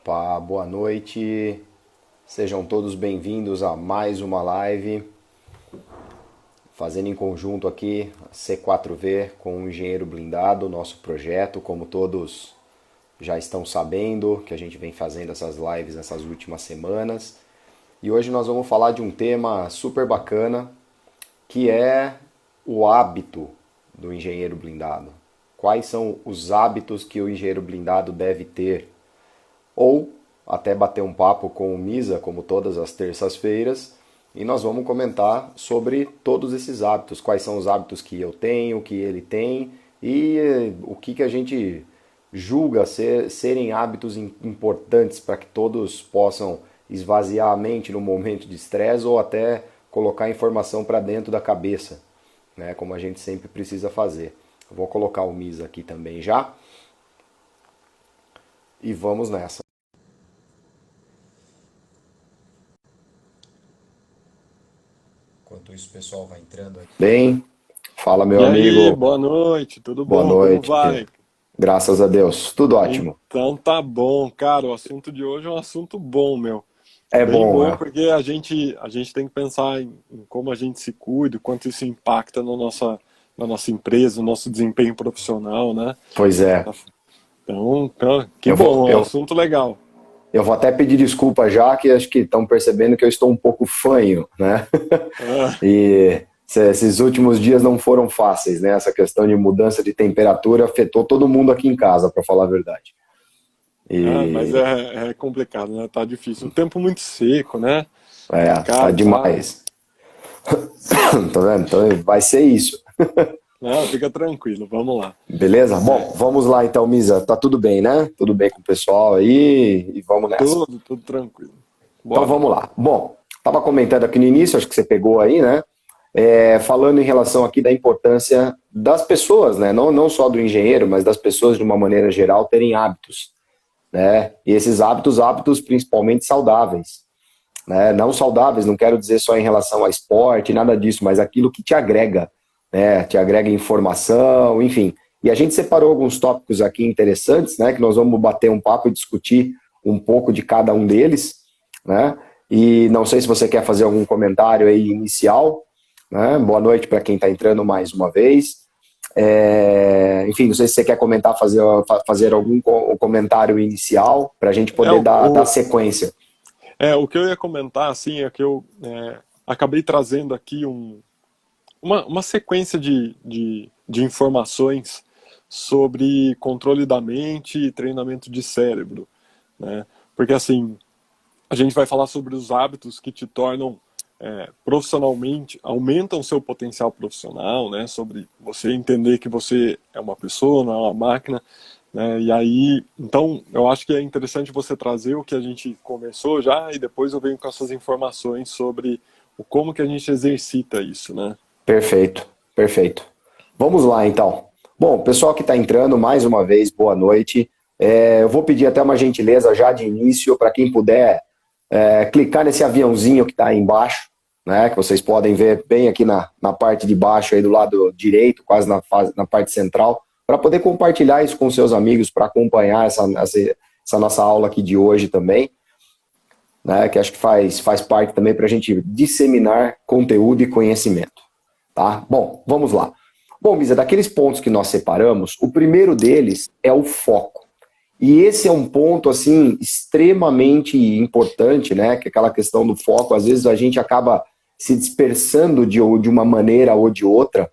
Opa, boa noite. Sejam todos bem-vindos a mais uma live, fazendo em conjunto aqui a C4V com o Engenheiro Blindado, nosso projeto, como todos já estão sabendo, que a gente vem fazendo essas lives nessas últimas semanas. E hoje nós vamos falar de um tema super bacana, que é o hábito do engenheiro blindado. Quais são os hábitos que o engenheiro blindado deve ter? Ou até bater um papo com o Misa, como todas as terças-feiras, e nós vamos comentar sobre todos esses hábitos, quais são os hábitos que eu tenho, que ele tem, e o que a gente julga serem hábitos importantes para que todos possam esvaziar a mente no momento de estresse ou até colocar informação para dentro da cabeça, né, como a gente sempre precisa fazer. Eu vou colocar o Misa aqui também já, e vamos nessa. Enquanto isso, o pessoal vai entrando aqui. Bem, fala meu E aí, amigo, boa noite, tudo boa bom? Como noite. vai? Graças a Deus, tudo ótimo. Então tá bom, cara. O assunto de hoje é um assunto bom, meu. É Bem bom, bom né? porque a gente tem que pensar em como a gente se cuida, o quanto isso impacta na nossa empresa, no nosso desempenho profissional, né? Pois é. Então, que Eu vou, bom, é um eu, assunto legal. eu vou até pedir desculpa já, que acho que estão percebendo que eu estou um pouco fanho, né? Ah, E esses últimos dias não foram fáceis, né? Essa questão de mudança de temperatura afetou todo mundo aqui em casa, para falar a verdade. mas E é complicado, né? Tá difícil. O tempo muito seco, né? Em tá casa, tá? demais. Tá vendo? Então vai ser isso. Não, fica tranquilo, vamos lá. Beleza? É, Bom, vamos lá então, Misa. Tá tudo bem, né? Tudo bem com o pessoal aí e vamos nessa. tudo tranquilo. Então Bora. vamos lá. Bom, estava comentando aqui no início, acho que você pegou aí, né? Falando em relação aqui da importância das pessoas, né? Não só do engenheiro, mas das pessoas de uma maneira geral terem hábitos, né? E esses hábitos principalmente saudáveis, né? Não saudáveis, não quero dizer só em relação a esporte, nada disso, mas aquilo que te agrega, né? Te agrega informação, enfim. E a gente separou alguns tópicos aqui interessantes, né? Que nós vamos bater um papo e discutir um pouco de cada um deles, né? E não sei se você quer fazer algum comentário aí inicial, né? Boa noite para quem está entrando mais uma vez. Enfim, não sei se você quer comentar, fazer algum comentário inicial para a gente É, poder o, dar o, sequência. o que eu ia comentar, assim, é que eu acabei trazendo aqui uma sequência de informações sobre controle da mente e treinamento de cérebro, né? Porque, assim, a gente vai falar sobre os hábitos que te tornam profissionalmente, aumentam o seu potencial profissional, né? Sobre você entender que você é uma pessoa, não é uma máquina, né? E aí, então, eu acho que é interessante você trazer o que a gente conversou já e depois eu venho com essas informações sobre o como que a gente exercita isso, né? Perfeito, perfeito. Vamos lá, então. Bom, pessoal que está entrando, mais uma vez, boa noite. Eu vou pedir até uma gentileza já de início, para quem puder clicar nesse aviãozinho que está aí embaixo, né, que vocês podem ver bem aqui na parte de baixo, aí do lado direito, quase na parte central, para poder compartilhar isso com seus amigos, para acompanhar essa nossa aula aqui de hoje também, né, que acho que faz parte também para a gente disseminar conteúdo e conhecimento. Tá? Bom, vamos lá. Bom, Misa, daqueles pontos que nós separamos, o primeiro deles é o foco. E esse é um ponto, assim, extremamente importante, né? Que é aquela questão do foco, às vezes a gente acaba se dispersando de uma maneira ou de outra,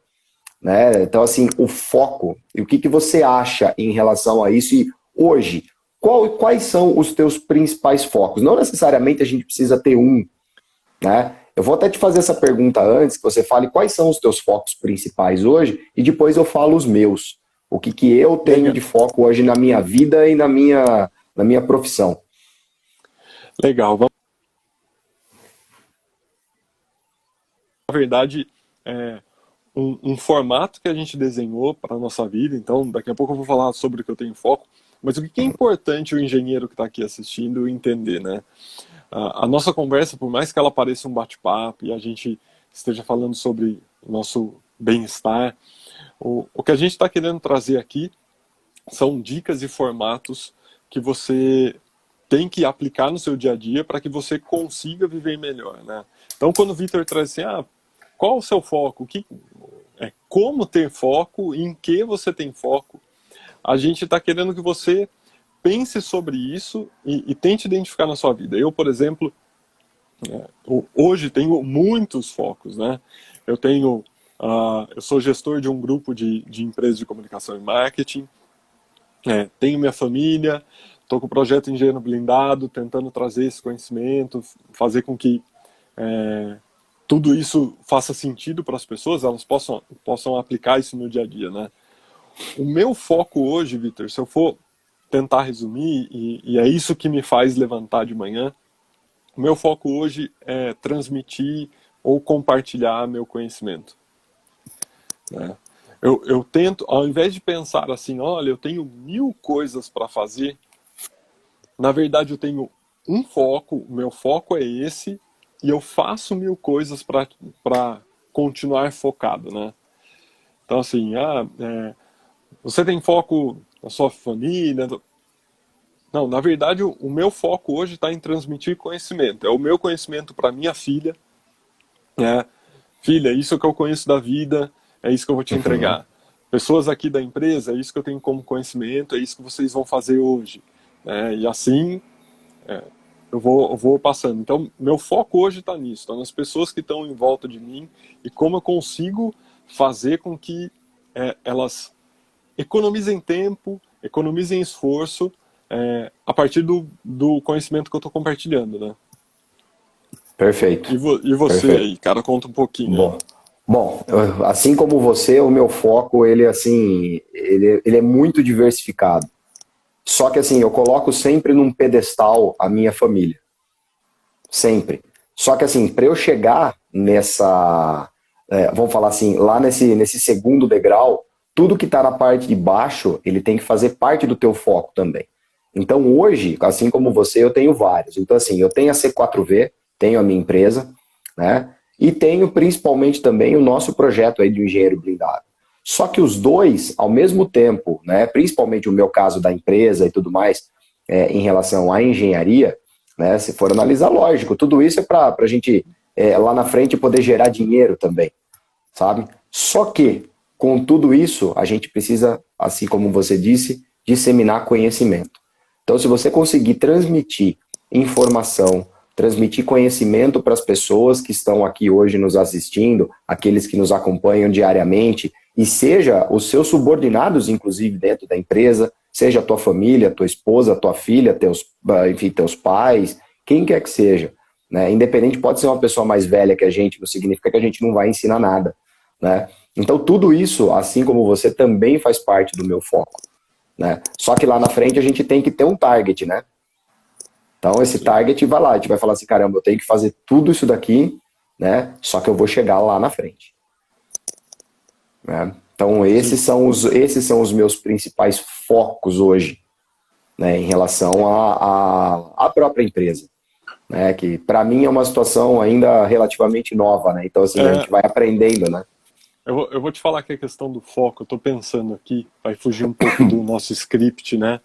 né? Então, assim, o foco, e o que você acha em relação a isso? E hoje, quais são os teus principais focos? Não necessariamente a gente precisa ter um, né? Eu vou até te fazer essa pergunta antes, que você fale quais são os teus focos principais hoje, e depois eu falo os meus. O que eu tenho Legal, de foco hoje na minha vida e na minha profissão. legal. Na verdade, é um formato que a gente desenhou para a nossa vida, então daqui a pouco eu vou falar sobre o que eu tenho foco, mas o que é importante o engenheiro que está aqui assistindo entender, né? A nossa conversa, por mais que ela pareça um bate-papo e a gente esteja falando sobre o nosso bem-estar, o que a gente está querendo trazer aqui são dicas e formatos que você tem que aplicar no seu dia a dia para que você consiga viver melhor, né? Então, quando o Vitor traz assim, qual o seu foco? Como ter foco? Em que você tem foco? A gente está querendo que você pense sobre isso e tente identificar na sua vida. Eu, por exemplo, hoje tenho muitos focos, né? Eu sou gestor de um grupo de empresas de comunicação e marketing, tenho minha família, estou com o projeto Engenheiro Blindado, tentando trazer esse conhecimento, fazer com que tudo isso faça sentido para as pessoas, elas possam aplicar isso no dia a dia, né? O meu foco hoje, Vitor, se eu for tentar resumir, e é isso que me faz levantar de manhã, o meu foco hoje é transmitir ou compartilhar meu conhecimento, né? Eu tento, ao invés de pensar assim, olha, eu tenho 1000 coisas para fazer, na verdade eu tenho um foco, o meu foco é esse, e eu faço 1000 coisas para continuar focado, né? Então assim, você tem foco na sua família? Não, na verdade o meu foco hoje está em transmitir conhecimento. É o meu conhecimento para minha filha, né? Filha, é isso que eu conheço da vida, é isso que eu vou te entregar. Pessoas aqui da empresa, é isso que eu tenho como conhecimento, é isso que vocês vão fazer hoje. E assim eu vou passando. Então, meu foco hoje está nisso, está nas pessoas que estão em volta de mim e como eu consigo fazer com que elas economizem tempo, economizem esforço a partir do conhecimento que eu estou compartilhando, né? Perfeito. E você Perfeito. aí, cara, conta um pouquinho. Bom, assim como você, o meu foco, ele é muito diversificado. Só que assim, eu coloco sempre num pedestal a minha família. Sempre. Só que assim, para eu chegar vamos falar assim, lá nesse segundo degrau, tudo que está na parte de baixo, ele tem que fazer parte do teu foco também. Então hoje, assim como você, eu tenho vários. Então assim, eu tenho a C4V, tenho a minha empresa, né? E tenho principalmente também o nosso projeto aí de engenheiro blindado. Só que os dois, ao mesmo tempo, né, principalmente o meu caso da empresa e tudo mais, em relação à engenharia, né, se for analisar, lógico, tudo isso é para a gente, lá na frente, poder gerar dinheiro também, sabe? Só que, com tudo isso, a gente precisa, assim como você disse, disseminar conhecimento. Então, se você conseguir transmitir informação, transmitir conhecimento para as pessoas que estão aqui hoje nos assistindo, aqueles que nos acompanham diariamente, e seja os seus subordinados, inclusive, dentro da empresa, seja a tua família, tua esposa, tua filha, teus pais, quem quer que seja, né? Independente, pode ser uma pessoa mais velha que a gente, não significa que a gente não vai ensinar nada, né? Então, tudo isso, assim como você, também faz parte do meu foco, né? Só que lá na frente a gente tem que ter um target, né? Então esse target vai lá, a gente vai falar assim, caramba, eu tenho que fazer tudo isso daqui, né? Só que eu vou chegar lá na frente. Né? Então esses são os meus principais focos hoje, né? Em relação à própria empresa, né? Que para mim é uma situação ainda relativamente nova, né? Então assim, a gente vai aprendendo, né? Eu vou te falar que a questão do foco, eu estou pensando aqui, vai fugir um pouco do nosso script, né?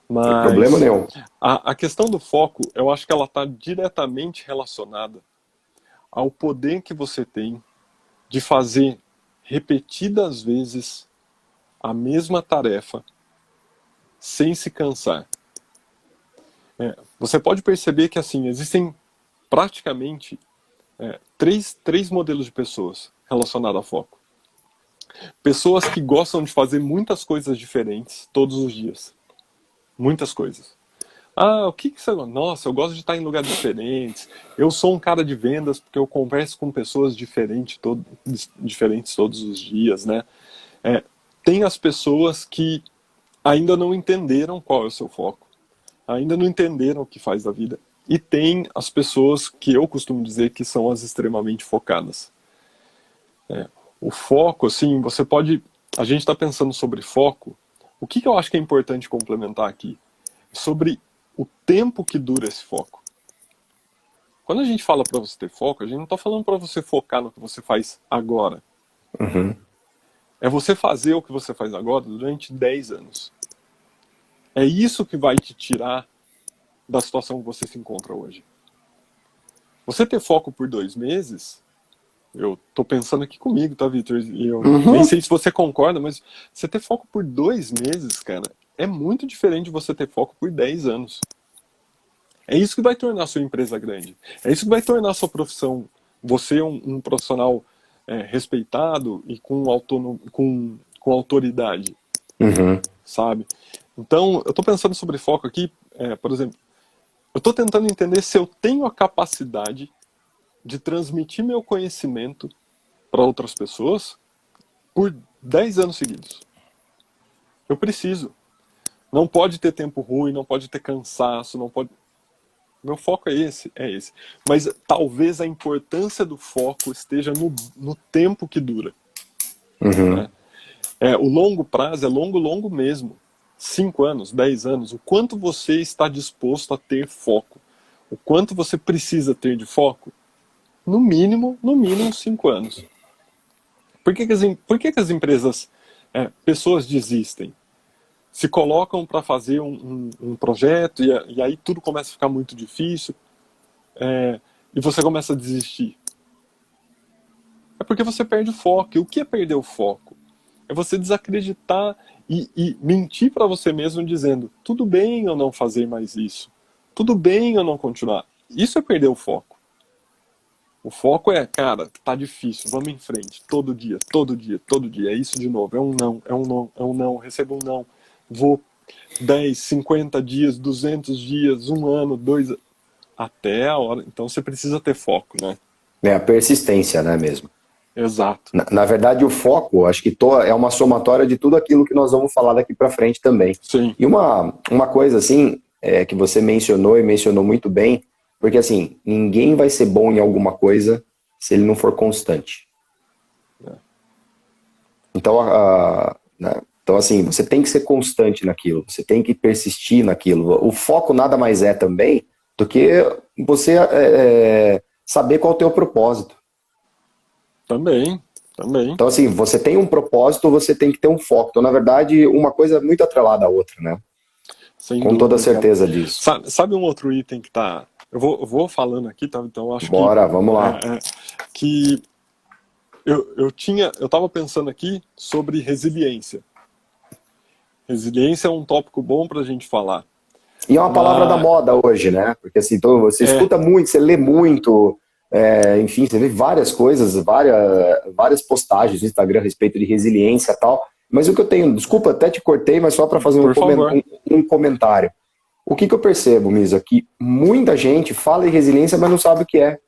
Sem problema Mas nenhum. a questão do foco, eu acho que ela está diretamente relacionada ao poder que você tem de fazer repetidas vezes a mesma tarefa sem se cansar. Você pode perceber que assim existem praticamente três modelos de pessoas relacionadas a foco. Pessoas que gostam de fazer muitas coisas diferentes todos os dias. Muitas coisas. O que você gosta? Nossa, eu gosto de estar em lugares diferentes. Eu sou um cara de vendas porque eu converso com pessoas diferentes todos os dias, né? Tem as pessoas que ainda não entenderam qual é o seu foco, ainda não entenderam o que faz da vida. E tem as pessoas que eu costumo dizer que são as extremamente focadas. O foco, assim, você pode... A gente está pensando sobre foco. O que eu acho que é importante complementar aqui? Sobre o tempo que dura esse foco. Quando a gente fala para você ter foco, a gente não está falando para você focar no que você faz agora. Uhum. É você fazer o que você faz agora durante 10 anos. É isso que vai te tirar da situação que você se encontra hoje. Você ter foco por 2 meses, eu tô pensando aqui comigo, tá, Vitor? E eu nem sei se você concorda, mas você ter foco por 2 meses, cara, é muito diferente de você ter foco por 10 anos. É isso que vai tornar a sua empresa grande. É isso que vai tornar a sua profissão, você um profissional respeitado e com autoridade, sabe? Então, eu estou pensando sobre foco aqui, por exemplo, eu estou tentando entender se eu tenho a capacidade de transmitir meu conhecimento para outras pessoas por 10 anos seguidos. Eu preciso. Não pode ter tempo ruim, não pode ter cansaço, não pode... Meu foco é esse. Mas talvez a importância do foco esteja no tempo que dura. Né? O longo prazo é longo mesmo. 5 anos, 10 anos. O quanto você está disposto a ter foco? O quanto você precisa ter de foco? No mínimo 5 anos. Por que as empresas, pessoas desistem? Se colocam para fazer um projeto e aí tudo começa a ficar muito difícil e você começa a desistir. É porque você perde o foco. E o que é perder o foco? É você desacreditar e mentir para você mesmo dizendo, tudo bem eu não fazer mais isso. Tudo bem eu não continuar. Isso é perder o foco. O foco é, cara, tá difícil, vamos em frente, todo dia, é isso de novo, é um não, recebo um não, vou 10, 50 dias, 200 dias, 1 ano, 2, até a hora, então você precisa ter foco, né? É a persistência, né, mesmo? Exato. Na verdade, o foco, acho que é uma somatória de tudo aquilo que nós vamos falar daqui para frente também. Sim. E uma coisa, assim, que você mencionou e mencionou muito bem, porque, assim, ninguém vai ser bom em alguma coisa se ele não for constante. Então, então, assim, você tem que ser constante naquilo, você tem que persistir naquilo. O foco nada mais é também do que você saber qual é o teu propósito. Também. Então, assim, você tem um propósito, você tem que ter um foco. Então, na verdade, uma coisa é muito atrelada à outra, né? Sem Com dúvida, toda certeza cara. disso. Sabe um outro item que tá... Eu vou falando aqui, tá? Então, acho Bora, vamos lá. que eu tava pensando aqui sobre resiliência. Resiliência é um tópico bom pra gente falar. E é uma palavra da moda hoje, né? Porque assim, então, você escuta muito, você lê muito, enfim, você vê várias coisas, várias postagens no Instagram a respeito de resiliência e tal. Mas o que eu tenho, desculpa, até te cortei, mas só para fazer um comentário. O que eu percebo, Misa, que muita gente fala em resiliência, mas não sabe o que é.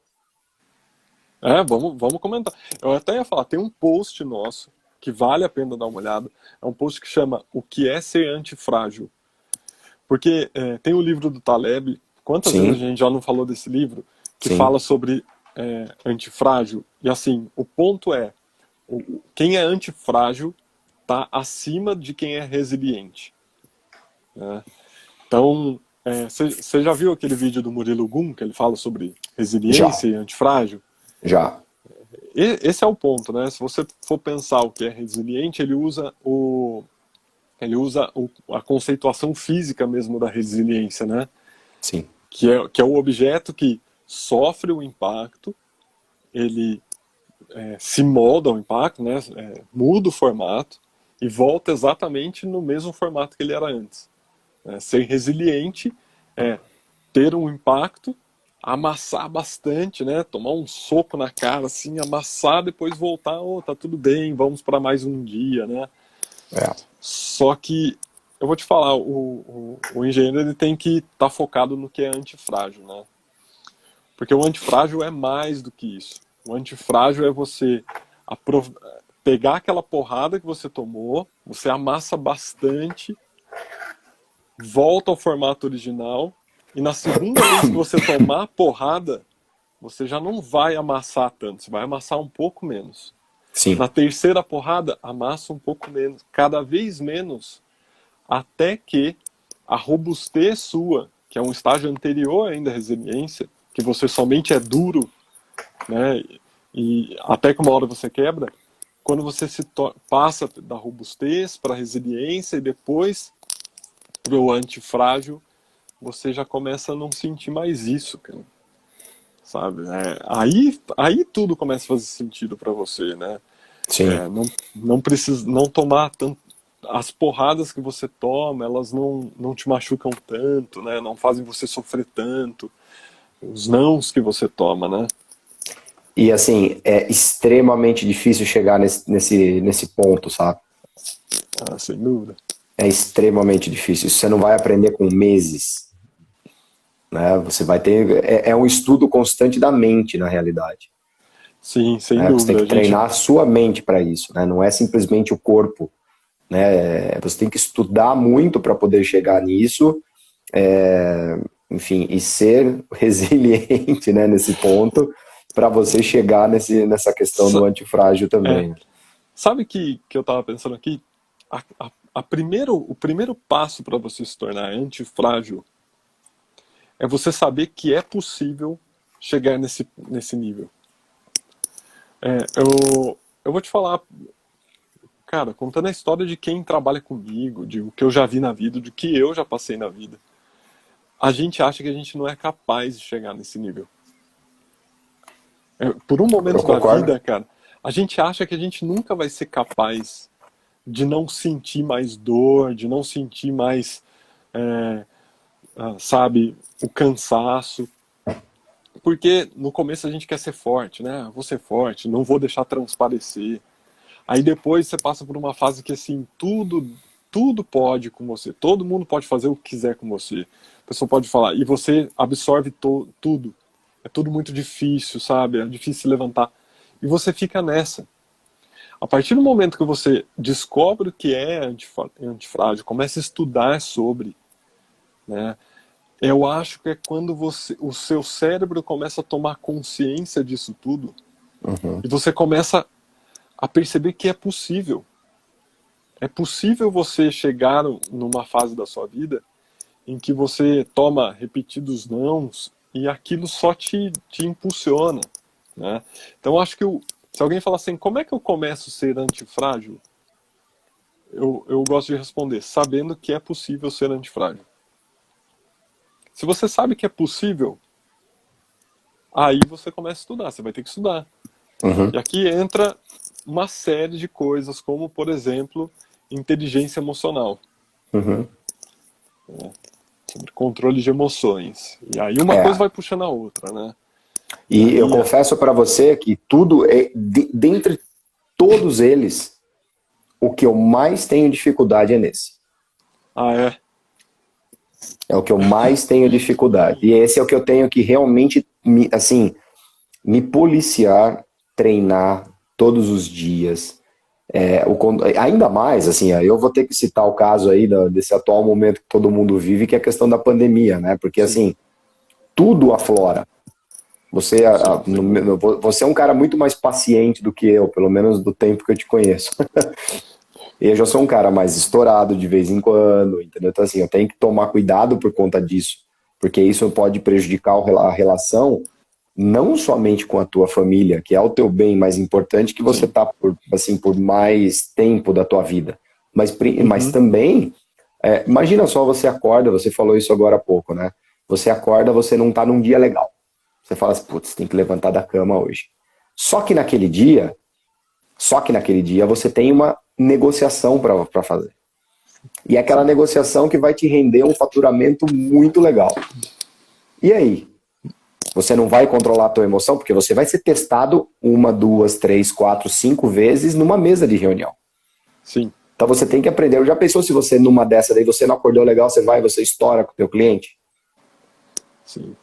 Vamos comentar. Eu até ia falar, tem um post nosso que vale a pena dar uma olhada. É um post que chama O que é ser antifrágil. Porque tem o livro do Taleb, quantas vezes a gente já não falou desse livro, que fala sobre antifrágil. E assim, o ponto é, quem é antifrágil está acima de quem é resiliente. Né? Então, você já viu aquele vídeo do Murilo Gun, que ele fala sobre resiliência e antifrágil? Já. Esse é o ponto, né? Se você for pensar o que é resiliente, ele usa a conceituação física mesmo da resiliência, né? Sim. Que é o objeto que sofre o impacto, ele se molda ao impacto, né? Muda o formato e volta exatamente no mesmo formato que ele era antes. Ser resiliente é ter um impacto, amassar bastante, né? Tomar um soco na cara, assim, amassar, depois voltar, tá tudo bem, vamos para mais um dia, né? Só que eu vou te falar, o engenheiro ele tem que estar focado no que é antifrágil, né? Porque o antifrágil é mais do que isso. O antifrágil é você pegar aquela porrada que você tomou, você amassa bastante, volta ao formato original, e na segunda vez que você tomar a porrada, você já não vai amassar tanto, você vai amassar um pouco menos. Sim. Na terceira porrada, amassa um pouco menos, cada vez menos, até que a robustez sua, que é um estágio anterior ainda à resiliência, que você somente é duro, né, e até que uma hora você quebra, quando você passa da robustez para a resiliência e depois para o antifrágil, você já começa a não sentir mais isso, cara. Sabe? Aí tudo começa a fazer sentido para você, né? Sim. Não precisa, não tomar tanto. As porradas que você toma, elas não te machucam tanto, né? Não fazem você sofrer tanto. Os nãos que você toma, né? E assim, é extremamente difícil chegar nesse ponto, sabe? Ah, sem dúvida. É extremamente difícil. Isso você não vai aprender com meses, né? Você vai ter. É um estudo constante da mente, na realidade. Sim, sem Né? Você tem dúvida. que A gente, treinar a sua mente para isso, né? Não é simplesmente o corpo, né? Você tem que estudar muito para poder chegar nisso, enfim, e ser resiliente, né, nesse ponto, para você chegar nessa questão do sa- antifrágil é, também. Né? sabe que eu tava pensando aqui? O primeiro passo para você se tornar antifrágil é você saber que é possível chegar nesse nível. Eu vou te falar, cara, contando a história de quem trabalha comigo, de o que eu já vi na vida, de que eu já passei na vida. A gente acha que a gente não é capaz de chegar nesse nível. Por um Eu momento da concordo. vida, cara, a gente acha que a gente nunca vai ser capaz de não sentir mais dor, de não sentir mais, é, sabe, o cansaço. Porque no começo a gente quer ser forte, né? Vou ser forte, não vou deixar transparecer. Aí depois você passa por uma fase que assim, tudo pode com você. Todo mundo pode fazer o que quiser com você. A pessoa pode falar, e você absorve tudo. É tudo muito difícil, sabe? É difícil se levantar. E você fica nessa. A partir do momento que você descobre o que é antifrágil, começa a estudar sobre, né? Eu acho que é quando o seu cérebro começa a tomar consciência disso tudo Uhum. e você começa a perceber que é possível. É possível você chegar numa fase da sua vida em que você toma repetidos nãos e aquilo só te impulsiona, né? Então acho que se alguém falar assim, como é que eu começo a ser antifrágil? Eu gosto de responder, sabendo que é possível ser antifrágil. Se você sabe que é possível, aí você começa a estudar, você vai ter que estudar. Uhum. E aqui entra uma série de coisas, como, por exemplo, inteligência emocional, Uhum. sobre controle de emoções. E aí uma coisa É. vai puxando a outra, né? E E eu aí, confesso para você que tudo, dentre todos eles, o que eu mais tenho dificuldade é nesse. é, É o que eu mais tenho dificuldade. E esse é o que eu tenho que realmente, assim, me policiar, treinar todos os dias. Ainda mais, assim, eu vou ter que citar o caso aí desse atual momento que todo mundo vive, que é a questão da pandemia, né? Porque, sim, assim, tudo aflora. Você, sim, sem dúvida. você é um cara muito mais paciente do que eu, pelo menos do tempo que eu te conheço. Eu já sou um cara mais estourado de vez em quando, entendeu? Então, assim, eu tenho que tomar cuidado por conta disso, porque isso pode prejudicar a relação não somente com a tua família, que é o teu bem mais importante, que você Sim. tá por mais tempo da tua vida, mas Uhum. também, imagina só, você acorda, você falou isso agora há pouco, né? Você acorda, você não tá num dia legal. Você fala assim, putz, tem que levantar da cama hoje. Só que naquele dia, só que naquele dia você tem uma negociação para fazer. E é aquela Sim. negociação que vai te render um faturamento muito legal. E aí? Você não vai controlar a tua emoção, porque você vai ser testado uma, duas, três, quatro, cinco vezes numa mesa de reunião. Sim. Então você tem que aprender. Já pensou se você numa dessa daí você não acordou legal, você estoura com o teu cliente? Sim.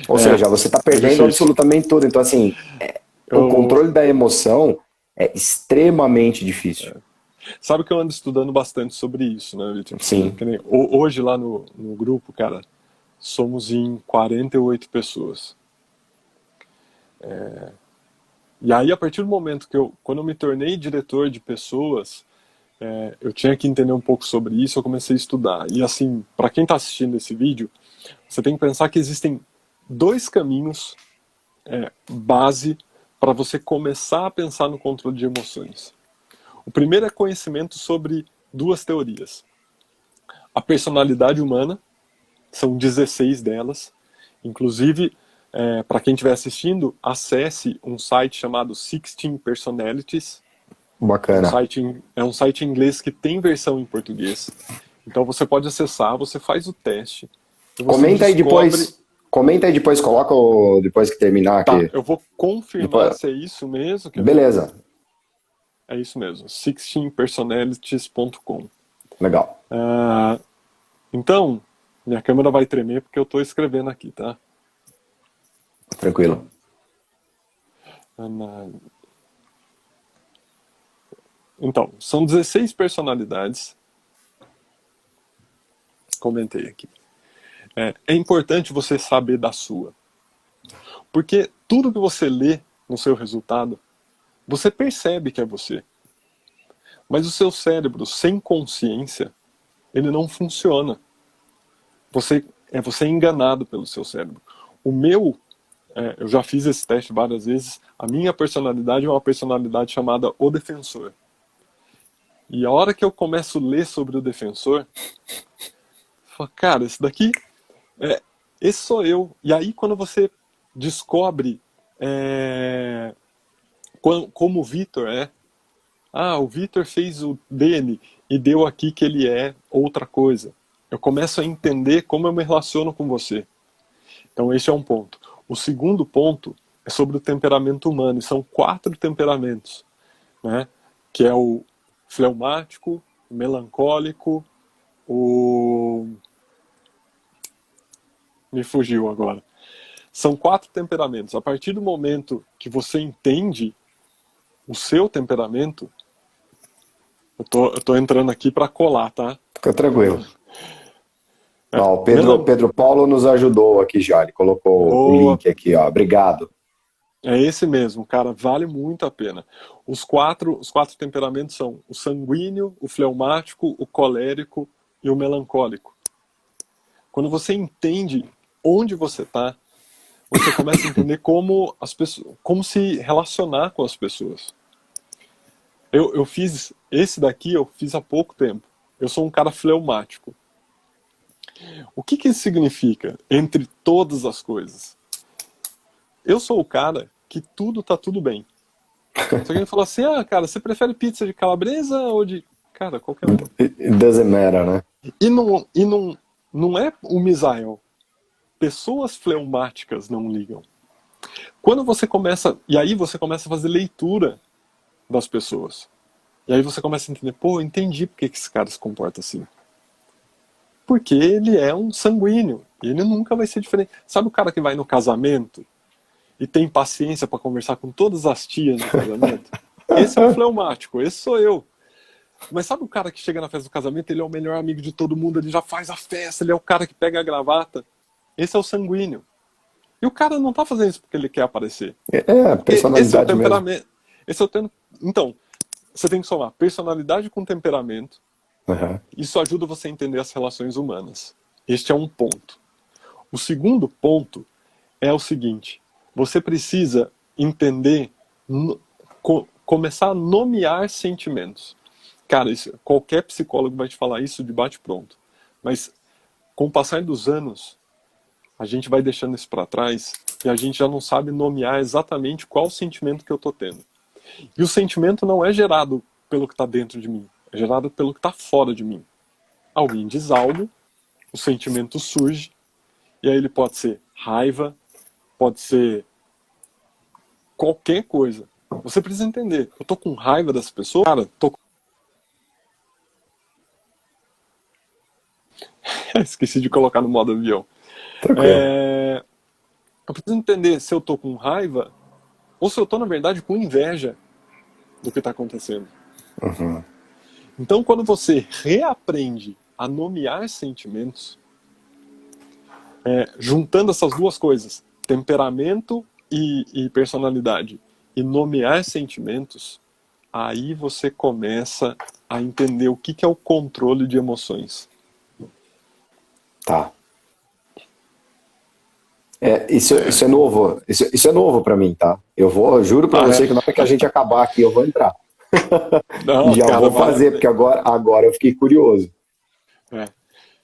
Ou seja, você está É perdendo difícil. absolutamente tudo. Então assim, o Eu, controle da emoção é extremamente difícil. sabe que eu ando estudando bastante sobre isso, né, Victor? Sim. Que nem, hoje lá no grupo, cara, somos em 48 pessoas. E aí, a partir do momento quando eu me tornei diretor de pessoas, eu tinha que entender um pouco sobre isso, eu comecei a estudar. E assim, para quem está assistindo esse vídeo, você tem que pensar que existem dois caminhos base para você começar a pensar no controle de emoções. O primeiro é conhecimento sobre duas teorias: a personalidade humana São 16 delas. Inclusive, para quem estiver assistindo, acesse um site chamado 16 Personalities. Bacana. É um site em inglês que tem versão em português. Então você pode acessar, você faz o teste. Comenta aí depois. Comenta aí depois, coloca depois que terminar aqui. Tá, eu vou confirmar se é isso mesmo. Beleza. É isso mesmo, 16personalities.com. Legal. Então, minha câmera vai tremer porque eu estou escrevendo aqui, tá? Tranquilo. Então, são 16 personalidades. Comentei aqui. É importante você saber da sua. Porque tudo que você lê no seu resultado, você percebe que é você. Mas o seu cérebro, sem consciência, ele não funciona. Você é enganado pelo seu cérebro. O meu, eu já fiz esse teste várias vezes, a minha personalidade é uma personalidade chamada O Defensor. E a hora que eu começo a ler sobre o defensor, eu falo, cara, esse daqui, esse sou eu. E aí quando você descobre como o Vitor é, o Vitor fez o dele e deu aqui que ele é outra coisa. Eu começo a entender como eu me relaciono com você. Então esse é um ponto. O segundo ponto é sobre o temperamento humano. E são 4 temperamentos, né? Que é o fleumático, o melancólico, me fugiu agora. São 4 temperamentos. A partir do momento que você entende o seu temperamento, eu tô entrando aqui para colar, tá? Fica tranquilo. O Pedro Paulo nos ajudou aqui já, ele colocou o link aqui, ó. Obrigado. É esse mesmo, cara, vale muito a pena. Os quatro temperamentos são o sanguíneo, o fleumático, o colérico e o melancólico. Quando você entende onde você está, você começa a entender como se relacionar com as pessoas. Eu fiz esse daqui, eu fiz há pouco tempo. Eu sou um cara fleumático. O que isso significa? Entre todas as coisas. Eu sou o cara que tá tudo bem. Se alguém falar assim, cara, você prefere pizza de calabresa ou de... Cara, qualquer um. It doesn't matter, né? E não é o Misael. Pessoas fleumáticas não ligam. Quando você começa... E aí você começa a fazer leitura das pessoas. E aí você começa a entender, eu entendi por que esse cara se comporta assim. Porque ele é um sanguíneo. E ele nunca vai ser diferente. Sabe o cara que vai no casamento e tem paciência para conversar com todas as tias no casamento? Esse é o fleumático, esse sou eu. Mas sabe o cara que chega na festa do casamento, ele é o melhor amigo de todo mundo, ele já faz a festa, ele é o cara que pega a gravata. Esse é o sanguíneo. E o cara não tá fazendo isso porque ele quer aparecer. Personalidade esse é o temperamento. mesmo. Então, você tem que somar personalidade com temperamento. Uhum. Isso ajuda você a entender as relações humanas. Este é um ponto. O segundo ponto é o seguinte: você precisa entender, começar a nomear sentimentos. Cara, qualquer psicólogo vai te falar isso de bate-pronto. Mas com o passar dos anos, a gente vai deixando isso para trás e a gente já não sabe nomear exatamente qual sentimento que eu tô tendo. E o sentimento não é gerado pelo que está dentro de mim, é gerado pelo que está fora de mim. Alguém diz algo, o sentimento surge, e aí ele pode ser raiva, pode ser qualquer coisa. Você precisa entender, eu tô com raiva dessa pessoa, cara, esqueci de colocar no modo avião. Eu preciso entender se eu tô com raiva ou se eu tô, na verdade, com inveja do que está acontecendo. Uhum. Então, quando você reaprende a nomear sentimentos, juntando essas duas coisas, temperamento e personalidade, e nomear sentimentos, aí você começa a entender o que é o controle de emoções. Tá. Isso é novo. Isso é novo pra mim, tá? Eu juro pra você que na hora que a gente acabar aqui, eu vou entrar. Não, já cara, vou fazer, porque agora eu fiquei curioso.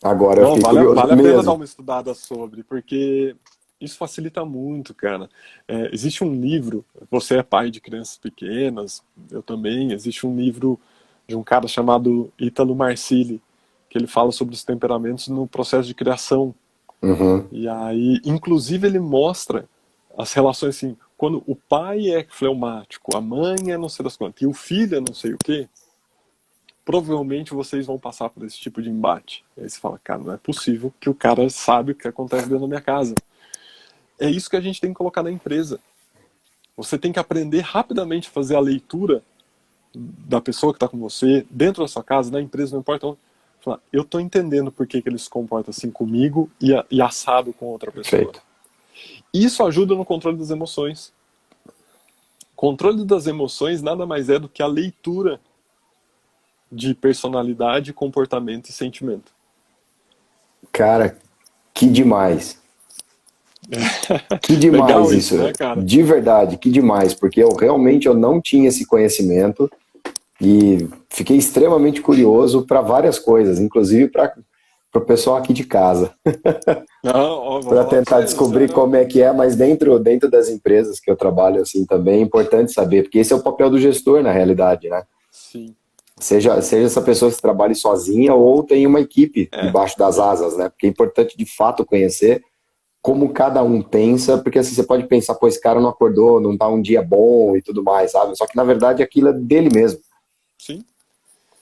Agora eu Não, fiquei vale, curioso vale a pena dar mesmo. uma estudada sobre, porque isso facilita muito, cara. Existe um livro, você é pai de crianças pequenas, eu também, existe um livro de um cara chamado Ítalo Marcilli, que ele fala sobre os temperamentos no processo de criação. Uhum, E aí, inclusive, ele mostra as relações assim, quando o pai é fleumático, a mãe é não sei das quantas, e o filho é não sei o quê, provavelmente vocês vão passar por esse tipo de embate. E aí você fala, cara, não é possível que o cara sabe o que acontece dentro da minha casa. É isso que a gente tem que colocar na empresa. Você tem que aprender rapidamente a fazer a leitura da pessoa que está com você, dentro da sua casa, na empresa, não importa onde. Falar, eu estou entendendo por que ele se comporta assim comigo e assado com outra pessoa. perfeito. Isso ajuda no controle das emoções. Controle das emoções nada mais é do que a leitura de personalidade, comportamento e sentimento. Cara, que demais. Que demais Legal isso, isso. né, cara? De verdade, que demais, porque eu realmente eu não tinha esse conhecimento e fiquei extremamente curioso para várias coisas, inclusive para o pessoal aqui de casa, Não, ó, vou para falar pra tentar você, descobrir como é que é, mas dentro das empresas que eu trabalho assim também é importante saber, porque esse é o papel do gestor na realidade, né? sim. Seja essa pessoa que trabalhe sozinha ou tem uma equipe É, debaixo das asas, né? Porque é importante de fato conhecer como cada um pensa, porque assim você pode pensar, pô, esse cara não acordou, não tá um dia bom e tudo mais, sabe? Só que na verdade aquilo é dele mesmo, sim.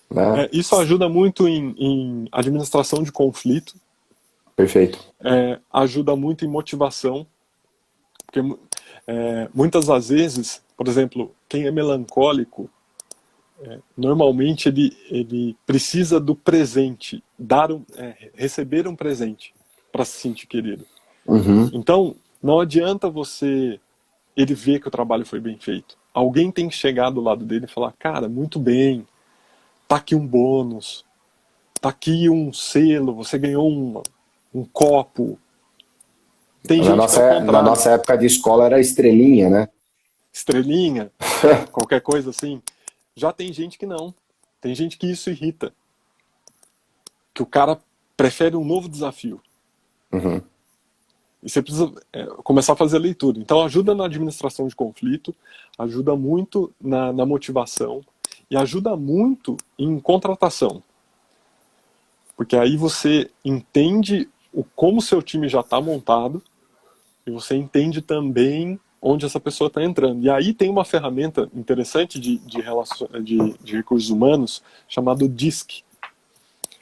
né? Isso ajuda muito em administração de conflito, Perfeito. ajuda muito em motivação, porque muitas das vezes, por exemplo, quem é melancólico, normalmente ele precisa do presente, receber um presente para se sentir querido. Uhum. Então, não adianta ele ver que o trabalho foi bem feito. Alguém tem que chegar do lado dele e falar, cara, muito bem, tá aqui um bônus, tá aqui um selo, você ganhou um copo. Tem gente que é o Na contrário, nossa época de escola era estrelinha, né? estrelinha, qualquer coisa assim. Já tem gente que não. Tem gente que isso irrita. Que o cara prefere um novo desafio. Uhum. E você precisa começar a fazer a leitura. Então ajuda na administração de conflito, ajuda muito na motivação e ajuda muito em contratação. Porque aí você entende como seu time já está montado e você entende também onde essa pessoa está entrando. E aí tem uma ferramenta interessante de recursos humanos chamado DISC.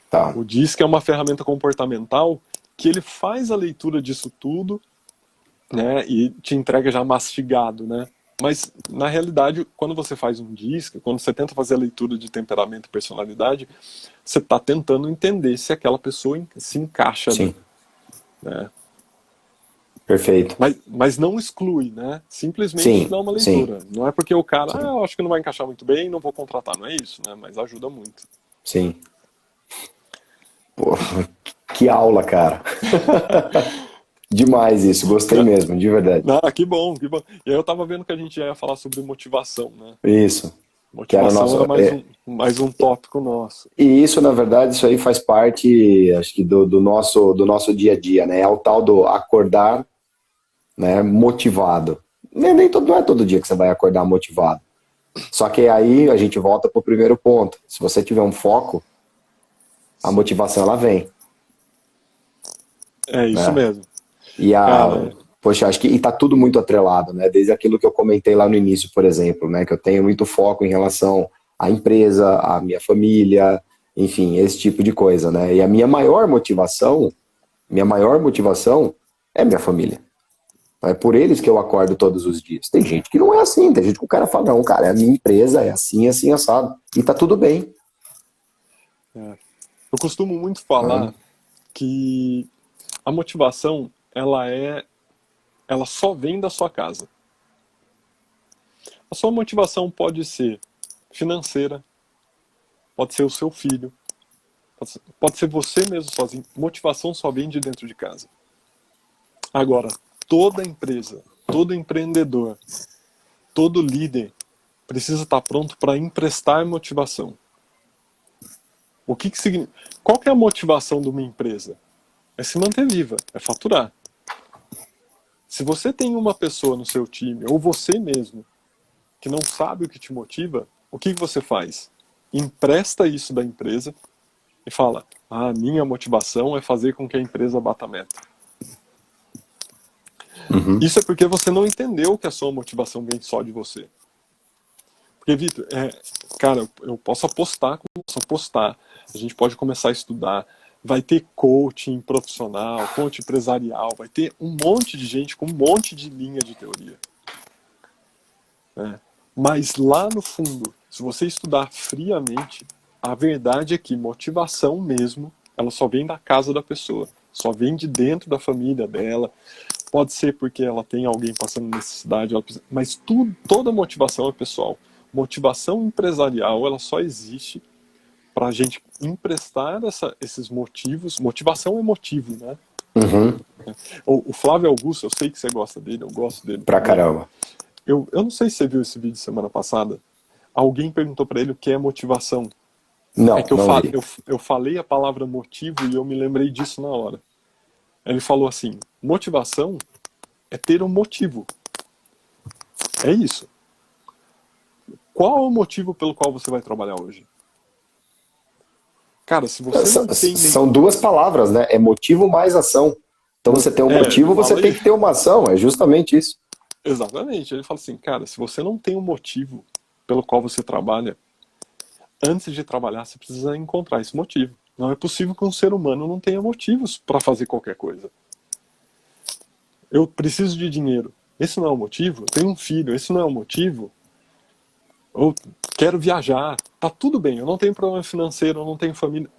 Tá. O DISC é uma ferramenta comportamental que ele faz a leitura disso tudo, né, e te entrega já mastigado, né? Mas, na realidade, quando você faz um DISC, quando você tenta fazer a leitura de temperamento e personalidade, você está tentando entender se aquela pessoa se encaixa ali, Sim. né? Perfeito. Mas não exclui, né? Simplesmente Sim, dá uma sim, leitura. Não é porque o cara, sim, eu acho que não vai encaixar muito bem, não vou contratar. Não é isso, né? Mas ajuda muito. sim. Pô, que aula, cara. Demais isso, gostei mesmo, de verdade. Ah, que bom, que bom. E aí eu tava vendo que a gente já ia falar sobre motivação, né? Isso. Que era o Motivação nosso. era mais um tópico nosso. E isso, na verdade, isso aí faz parte, acho que, do nosso dia a dia, né? É o tal do acordar, né, motivado. Não é todo dia que você vai acordar motivado. Só que aí a gente volta para o primeiro ponto. Se você tiver um foco, a Sim. motivação ela vem, É isso né? mesmo. E Cara, poxa, acho que e tá tudo muito atrelado, né? Desde aquilo que eu comentei lá no início, por exemplo, né? Que eu tenho muito foco em relação à empresa, à minha família, enfim, esse tipo de coisa, né? E a minha maior motivação é minha família. É por eles que eu acordo todos os dias. Tem gente que não é assim, tem gente que o cara fala, não, cara, é a minha empresa, é assim, assim, assado. E tá tudo bem. eu costumo muito Né? falar que a motivação, ela só vem da sua casa. A sua motivação pode ser financeira, pode ser o seu filho, pode ser você mesmo sozinho. Motivação só vem de dentro de casa. Agora, toda empresa, todo empreendedor, todo líder precisa estar pronto para emprestar motivação. O que significa? Qual que é a motivação de uma empresa? É se manter viva, é faturar. Se você tem uma pessoa no seu time, ou você mesmo, que não sabe o que te motiva, o que você faz? Empresta isso da empresa e fala, minha motivação é fazer com que a empresa bata a meta. Isso é porque você não entendeu que a sua motivação vem só de você. Porque, Vitor, cara, eu posso apostar, a gente pode começar a estudar, vai ter coaching profissional, coaching empresarial, vai ter um monte de gente com um monte de linha de teoria. Mas lá no fundo, se você estudar friamente, a verdade é que motivação mesmo, ela só vem da casa da pessoa, só vem de dentro da família dela. Pode ser porque ela tem alguém passando necessidade, mas toda motivação é pessoal. Motivação empresarial, ela só existe para a gente emprestar esses motivos. Motivação é motivo, né? O Flávio Augusto, eu sei que você gosta dele, eu gosto dele. Pra caramba. Eu não sei se você viu esse vídeo semana passada. Alguém perguntou para ele o que é motivação. Não, é que eu falei a palavra motivo e eu me lembrei disso na hora. Ele falou assim, motivação é ter um motivo. É isso. Qual é o motivo pelo qual você vai trabalhar hoje? Cara, se você não tem... São duas palavras, né? É motivo mais ação. Então você tem um motivo, você tem que ter uma ação. É justamente isso. Exatamente. Ele fala assim, cara, se você não tem um motivo pelo qual você trabalha, antes de trabalhar, você precisa encontrar esse motivo. Não é possível que um ser humano não tenha motivos para fazer qualquer coisa. Eu preciso de dinheiro. Esse não é o motivo? Eu tenho um filho. Esse não é o motivo? Eu quero viajar. Tá tudo bem. Eu não tenho problema financeiro. Eu não tenho família.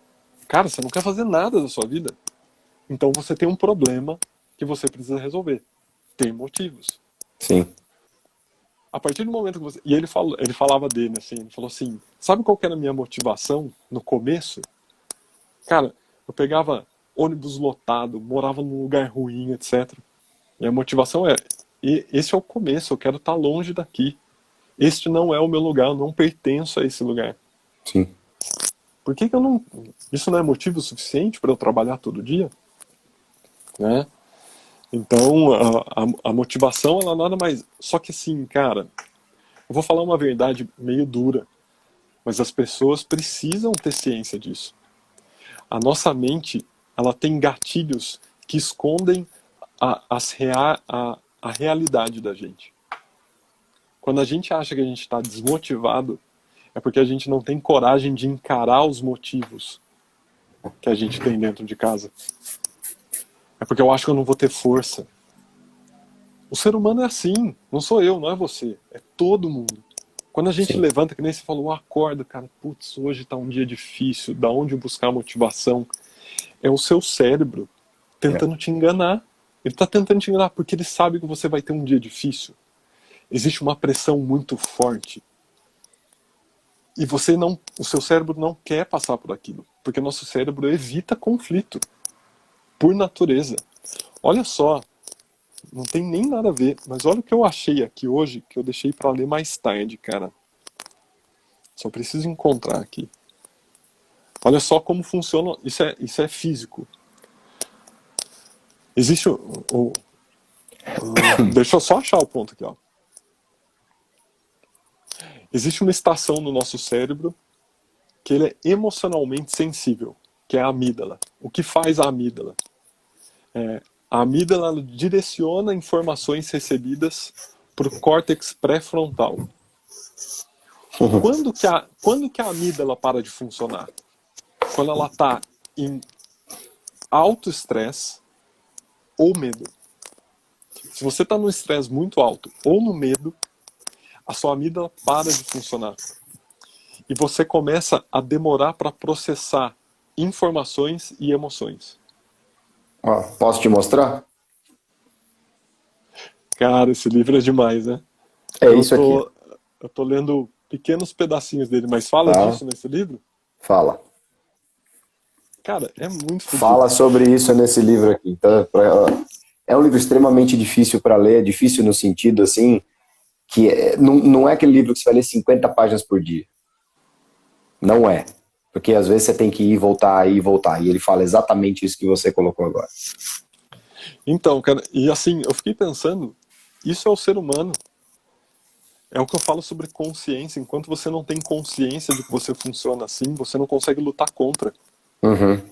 Cara, você não quer fazer nada da sua vida. Então você tem um problema que você precisa resolver. Tem motivos. Sim. A partir do momento que você... E ele falava dele assim. Ele falou assim, sabe qual que era a minha motivação no começo? Cara, eu pegava ônibus lotado, morava num lugar ruim, etc. E a motivação esse é o começo, eu quero estar longe daqui. Este não é o meu lugar, eu não pertenço a esse lugar. Sim. Por que eu não... Isso não é motivo suficiente para eu trabalhar todo dia? Né? Então, a motivação, ela nada mais... Só que assim, cara, eu vou falar uma verdade meio dura, mas as pessoas precisam ter ciência disso. A nossa mente, ela tem gatilhos que escondem a realidade da gente. Quando a gente acha que a gente está desmotivado, é porque a gente não tem coragem de encarar os motivos que a gente tem dentro de casa. É porque eu acho que eu não vou ter força. O ser humano é assim, não sou eu, não é você, é todo mundo. Quando a gente levanta, que nem você falou, acorda, cara, putz, hoje tá um dia difícil, da onde buscar motivação? É o seu cérebro tentando te enganar. Ele tá tentando te enganar porque ele sabe que você vai ter um dia difícil. Existe uma pressão muito forte. E o seu cérebro não quer passar por aquilo, porque nosso cérebro evita conflito, por natureza. Olha só, não tem nem nada a ver, mas olha o que eu achei aqui hoje, que eu deixei para ler mais tarde, cara. Só preciso encontrar aqui. Olha só como funciona, isso é físico. Existe deixa eu só achar o ponto aqui, ó. Existe uma estação no nosso cérebro que ele é emocionalmente sensível, que é a amígdala. O que faz a amígdala? A amígdala direciona informações recebidas para o córtex pré-frontal. Quando que a amígdala para de funcionar? Quando ela está em alto estresse ou medo. Se você está no estresse muito alto ou no medo, a sua amígdala para de funcionar. E você começa a demorar para processar informações e emoções. Posso te mostrar? Cara, esse livro é demais, né? Isso aqui. Eu tô lendo pequenos pedacinhos dele, mas fala disso nesse livro? Fala. Cara, é muito fudido. Fala sobre isso nesse livro aqui. Então, é um livro extremamente difícil para ler, difícil no sentido, assim, que não é aquele livro que você vai ler 50 páginas por dia. Não é. Porque às vezes você tem que ir, voltar, ir e voltar. E ele fala exatamente isso que você colocou agora. Então, cara, e assim, eu fiquei pensando, isso é o ser humano. É o que eu falo sobre consciência. Enquanto você não tem consciência de que você funciona assim, você não consegue lutar contra. Uhum.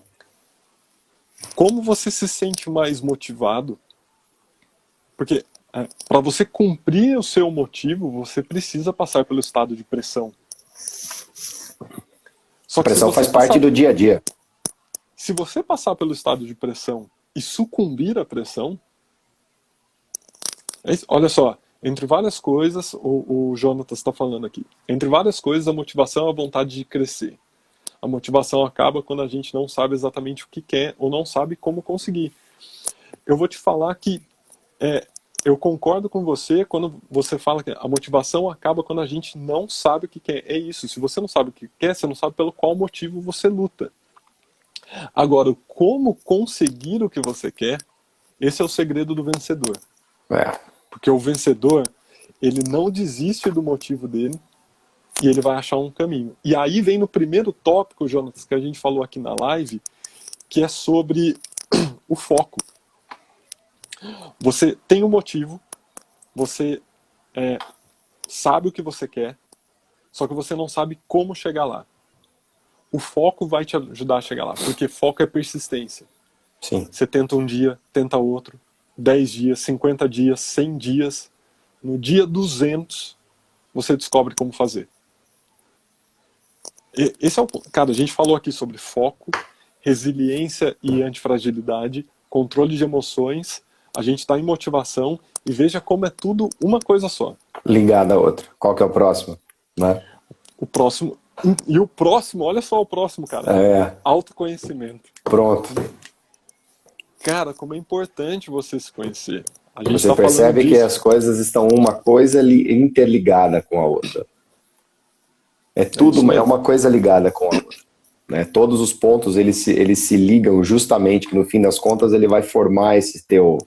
Como você se sente mais motivado? Porque para você cumprir o seu motivo, você precisa passar pelo estado de pressão. Só A que pressão faz parte do dia a dia. se você passar pelo estado de pressão e sucumbir à pressão, olha só, entre várias coisas, o Jonatas está falando aqui, entre várias coisas, a motivação é a vontade de crescer. A motivação acaba quando a gente não sabe exatamente o que quer ou não sabe como conseguir. Eu vou te falar que eu concordo com você quando você fala que a motivação acaba quando a gente não sabe o que quer. É isso, se você não sabe o que quer, você não sabe pelo qual motivo você luta. Agora, como conseguir o que você quer, esse é o segredo do vencedor. Porque o vencedor, ele não desiste do motivo dele e ele vai achar um caminho. E aí vem no primeiro tópico, Jonatas, que a gente falou aqui na live, que é sobre o foco. Você tem um motivo, você sabe o que você quer, só que você não sabe como chegar lá. O foco vai te ajudar a chegar lá, porque foco é persistência. Sim. Você tenta um dia, tenta outro, 10 dias, 50 dias, 100 dias. No dia 200, você descobre como fazer. Esse é o ponto. Cara, a gente falou aqui sobre foco, resiliência e antifragilidade, controle de emoções. A gente está em motivação e veja como é tudo uma coisa só. Ligada a outra. Qual que é o próximo? Né? O próximo... E o próximo, olha só o próximo, cara. Autoconhecimento. Pronto. Cara, como é importante você se conhecer. A gente Você percebe que as coisas estão uma coisa interligada com a outra. É tudo, é uma coisa ligada com a outra. Né? Todos os pontos, eles se ligam justamente, que no fim das contas ele vai formar esse teu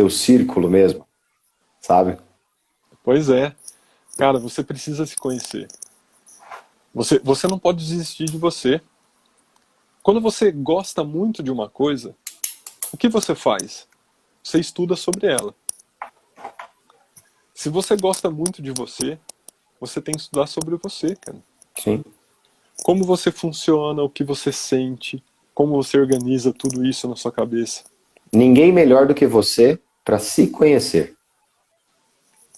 círculo mesmo, sabe? Pois é. Cara, você precisa se conhecer. Você não pode desistir de você. Quando você gosta muito de uma coisa, o que você faz? Você estuda sobre ela. Se você gosta muito de você, você tem que estudar sobre você, cara. Sim. Como você funciona, o que você sente, como você organiza tudo isso na sua cabeça. Ninguém melhor do que você para se conhecer.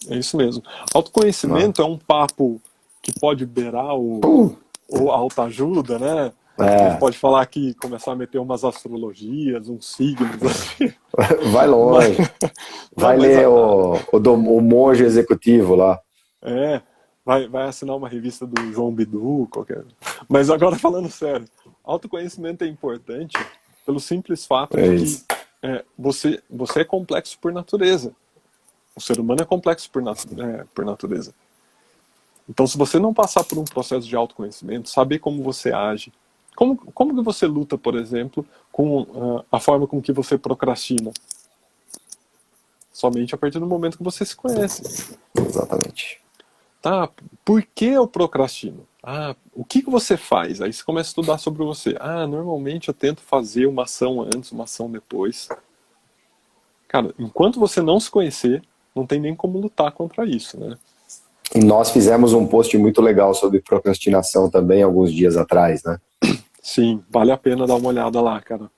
É isso mesmo. Autoconhecimento é um papo que pode beirar o autoajuda, né? A gente pode falar aqui, começar a meter umas astrologias, uns signos. Assim. Vai longe. Vai ler o monge executivo lá. Vai assinar uma revista do João Bidu, qualquer. Mas agora falando sério, autoconhecimento é importante pelo simples fato de que você é complexo por natureza. O ser humano é complexo por natureza. Então, se você não passar por um processo de autoconhecimento, saber como você age, como que você luta, por exemplo, com a forma com que você procrastina? Somente a partir do momento que você se conhece. Exatamente. Tá, por que eu procrastino? O que você faz? Aí você começa a estudar sobre você. Normalmente eu tento fazer uma ação antes, uma ação depois. Cara, enquanto você não se conhecer, não tem nem como lutar contra isso, né? E nós fizemos um post muito legal sobre procrastinação também alguns dias atrás, né? Sim, vale a pena dar uma olhada lá, cara.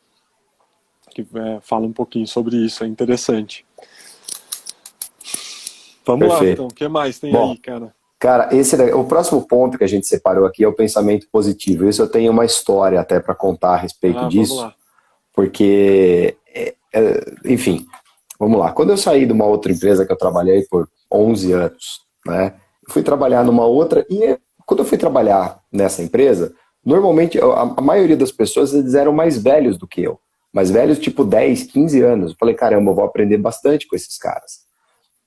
Que fala um pouquinho sobre isso, é interessante. Vamos lá, então. O que mais tem aí, cara? Cara, o próximo ponto que a gente separou aqui é o pensamento positivo. Isso eu tenho uma história até para contar a respeito disso. Vamos lá. Porque, enfim, vamos lá. Quando eu saí de uma outra empresa que eu trabalhei por 11 anos, né? Eu fui trabalhar numa outra e quando eu fui trabalhar nessa empresa, normalmente a maioria das pessoas eles eram mais velhos do que eu. Mais velhos, tipo 10, 15 anos. Eu falei, caramba, eu vou aprender bastante com esses caras.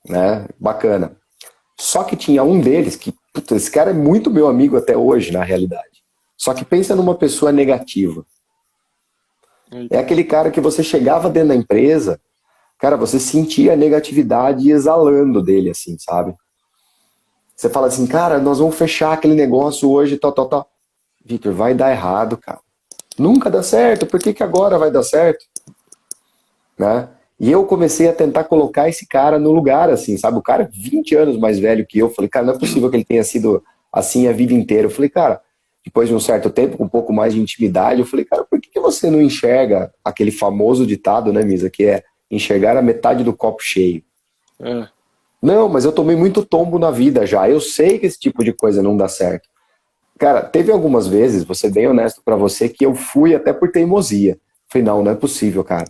Né? Bacana. Só que tinha um deles que, esse cara é muito meu amigo até hoje, na realidade. Só que pensa numa pessoa negativa. É aquele cara que você chegava dentro da empresa, cara, você sentia a negatividade exalando dele, assim, sabe? Você fala assim, cara, nós vamos fechar aquele negócio hoje, tal. Vitor, vai dar errado, cara. Nunca dá certo, por que que agora vai dar certo? Né? E eu comecei a tentar colocar esse cara no lugar, assim, sabe? O cara é 20 anos mais velho que eu. Falei, cara, não é possível que ele tenha sido assim a vida inteira. Eu falei, cara, depois de um certo tempo, com um pouco mais de intimidade, eu falei, cara, por que que você não enxerga aquele famoso ditado, né, Misa, que é enxergar a metade do copo cheio? É, Não, mas eu tomei muito tombo na vida já. Eu sei que esse tipo de coisa não dá certo. Cara, teve algumas vezes, vou ser bem honesto pra você, que eu fui até por teimosia. Falei, não, não é possível, cara.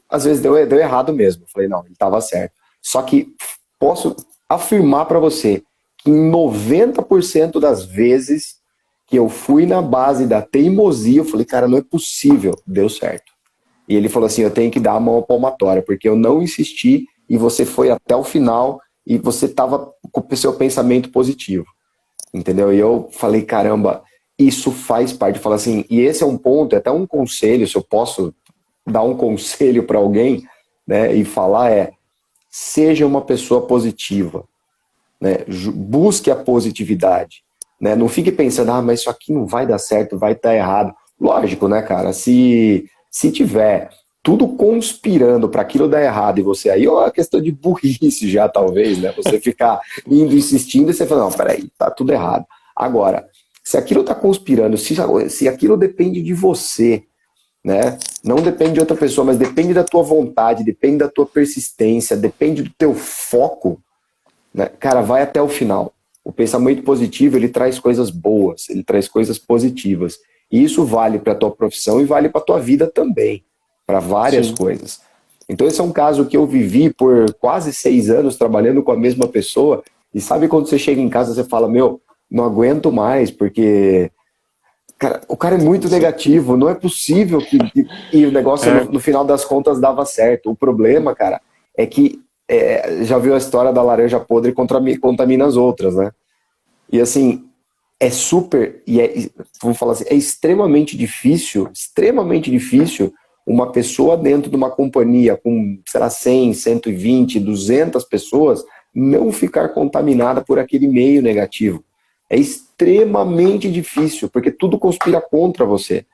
Às vezes deu errado mesmo. Falei, não, ele estava certo. Só que posso afirmar para você que em 90% das vezes que eu fui na base da teimosia, eu falei, cara, não é possível, deu certo. E ele falou assim, eu tenho que dar a mão à palmatória, porque eu não insisti e você foi até o final e você estava com o seu pensamento positivo. Entendeu? E eu falei, caramba, isso faz parte. Fala assim, e esse é um ponto, é até um conselho, se eu posso dar um conselho para alguém, né, e falar seja uma pessoa positiva, né, busque a positividade, né, não fique pensando, mas isso aqui não vai dar certo, vai estar errado. Lógico, né, cara, se tiver tudo conspirando para aquilo dar errado e você aí, é uma questão de burrice já, talvez, né, você ficar indo insistindo e você fala, não, peraí, tá tudo errado. Agora, se aquilo está conspirando, se aquilo depende de você, né? Não depende de outra pessoa, mas depende da tua vontade, depende da tua persistência, depende do teu foco, né? Cara, vai até o final. O pensamento positivo, ele traz coisas boas, ele traz coisas positivas. E isso vale para a tua profissão e vale para a tua vida também, para várias sim. coisas. Então esse é um caso que eu vivi por quase 6 anos trabalhando com a mesma pessoa, e sabe quando você chega em casa, você fala, meu, não aguento mais, porque cara, o cara é muito negativo, não é possível e o negócio É, no final das contas dava certo. O problema, cara, é que já viu a história da laranja podre contamina as outras, né? E assim, é super, vamos falar assim, é extremamente difícil uma pessoa dentro de uma companhia com, sei lá, 100, 120, 200 pessoas não ficar contaminada por aquele meio negativo. É extremamente difícil, porque tudo conspira contra você.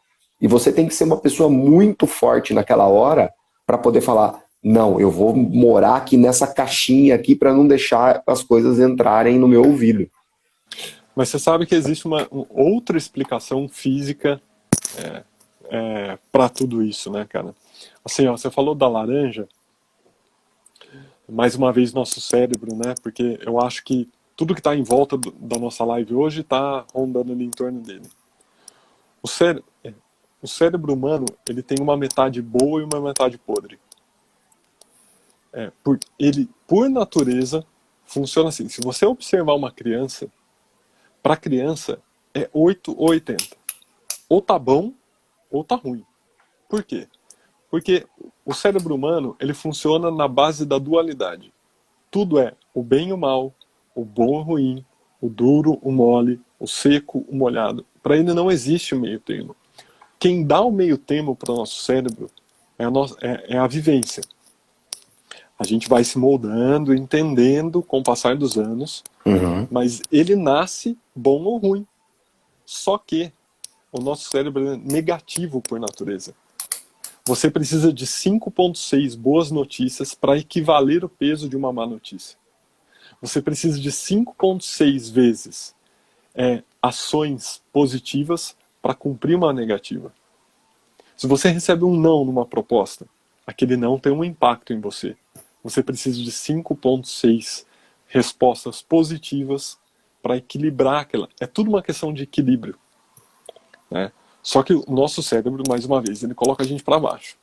E você tem que ser uma pessoa muito forte naquela hora para poder falar, não, eu vou morar aqui nessa caixinha aqui para não deixar as coisas entrarem no meu ouvido. mas você sabe que existe uma outra explicação física para tudo isso, né, cara? Assim, ó, você falou da laranja, mais uma vez nosso cérebro, né? Porque eu acho que tudo que está em volta da nossa live hoje está rondando ali em torno dele. O, cé o cérebro humano, ele tem uma metade boa e uma metade podre. Ele, por natureza, funciona assim. Se você observar uma criança, para criança é 8 ou 80. Ou tá bom, ou tá ruim. Por quê? Porque o cérebro humano, ele funciona na base da dualidade. Tudo é o bem e o mal, o bom e o ruim, o duro, o mole, o seco, o molhado. Para ele não existe o meio termo. Quem dá o meio termo para o nosso cérebro é a vivência. A gente vai se moldando, entendendo com o passar dos anos, Uhum. mas ele nasce bom ou ruim. Só que o nosso cérebro é negativo por natureza. Você precisa de 5,6 boas notícias para equivaler o peso de uma má notícia. Você precisa de 5,6 vezes ações positivas para cumprir uma negativa. Se você recebe um não numa proposta, aquele não tem um impacto em você. Você precisa de 5,6 respostas positivas para equilibrar aquela. É tudo uma questão de equilíbrio, né? Só que o nosso cérebro, mais uma vez, ele coloca a gente para baixo.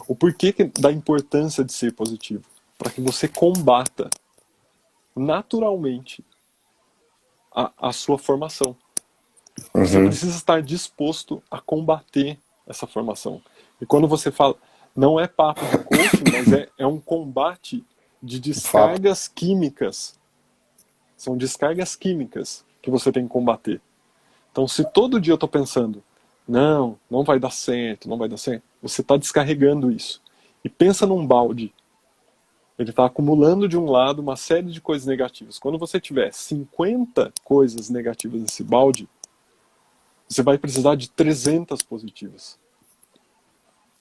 O porquê da importância de ser positivo? Para que você combata naturalmente a sua formação. Você Uhum. precisa estar disposto a combater essa formação. E quando você fala, não é papo de coaching, mas é um combate de Fato. descargas químicas. São descargas químicas que você tem que combater. Então, se todo dia eu estou pensando, não vai dar certo, não vai dar certo, você está descarregando isso. E pensa num balde. Ele está acumulando de um lado uma série de coisas negativas. Quando você tiver 50 coisas negativas nesse balde, você vai precisar de 300 positivas.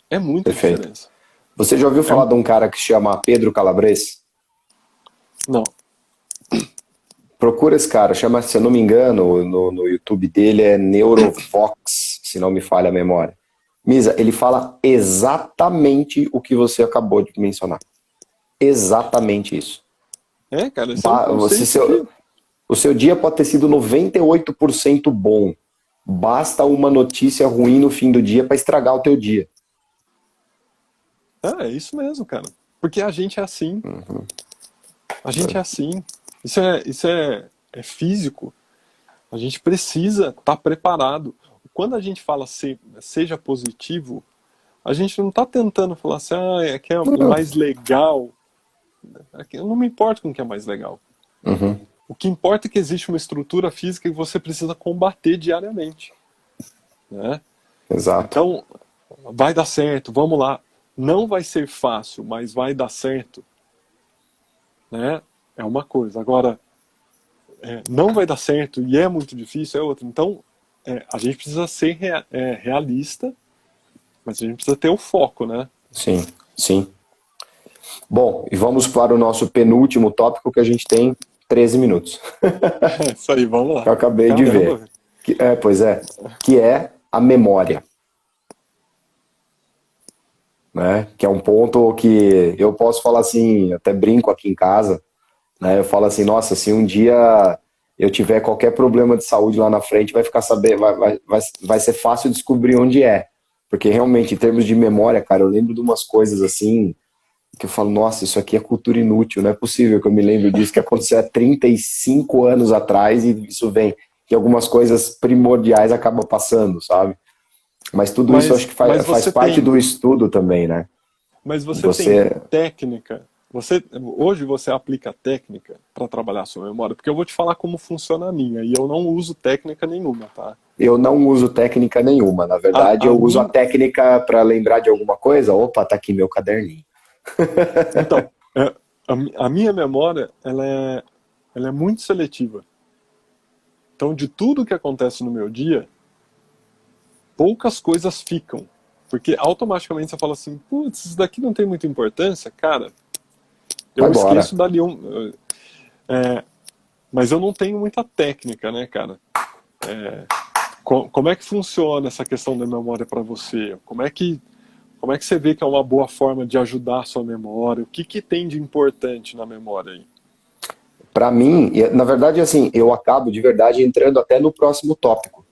É muita Perfeito. diferença. Você já ouviu falar de um cara que se chama Pedro Calabres? Não. Procura esse cara, chama, se eu não me engano, no YouTube dele é Neurofox, se não me falha a memória. Misa, ele fala exatamente o que você acabou de mencionar. Exatamente isso. Cara, esse é um conceito O seu dia pode ter sido 98% bom. Basta uma notícia ruim no fim do dia para estragar o teu dia. É isso mesmo, cara. Porque a gente é assim. Uhum. A gente é assim. Isso é físico. A gente precisa estar preparado. Quando a gente fala seja positivo, a gente não está tentando falar assim, é que é o mais legal. Eu não me importo com o que é mais legal. Uhum. O que importa é que existe uma estrutura física que você precisa combater diariamente. Né? Exato. Então, vai dar certo, vamos lá. Não vai ser fácil, mas vai dar certo. Né? É uma coisa. Agora, não vai dar certo e é muito difícil, é outra. Então, a gente precisa ser realista, mas a gente precisa ter o foco, né? Sim, sim. Bom, e vamos para o nosso penúltimo tópico, que a gente tem 13 minutos. Isso aí, vamos lá. Eu acabei de ver. Pois é. Que é a memória. Né? Que é um ponto que eu posso falar assim, até brinco aqui em casa, né? Eu falo assim, nossa, se um dia eu tiver qualquer problema de saúde lá na frente, vai ser fácil descobrir onde é. Porque realmente, em termos de memória, cara, eu lembro de umas coisas assim, que eu falo, nossa, isso aqui é cultura inútil, não é possível que eu me lembre disso, que aconteceu há 35 anos atrás e isso vem. E algumas coisas primordiais acabam passando, sabe? Mas tudo isso acho que faz parte do estudo também, né? Mas você tem técnica. Hoje você aplica técnica para trabalhar a sua memória, porque eu vou te falar como funciona a minha, e eu não uso técnica nenhuma, tá? Eu não uso técnica nenhuma. Na verdade, eu uso a técnica para lembrar de alguma coisa. Opa, tá aqui meu caderninho. Então, a minha memória, ela é muito seletiva. Então, de tudo que acontece no meu dia, poucas coisas ficam. Porque automaticamente você fala assim, putz, isso daqui não tem muita importância, cara. Eu esqueço dali mas eu não tenho muita técnica, né, cara? Como é que funciona essa questão da memória para você? Como é que você vê que é uma boa forma de ajudar a sua memória? O que tem de importante na memória aí? Para mim, na verdade, assim, eu acabo de verdade entrando até no próximo tópico.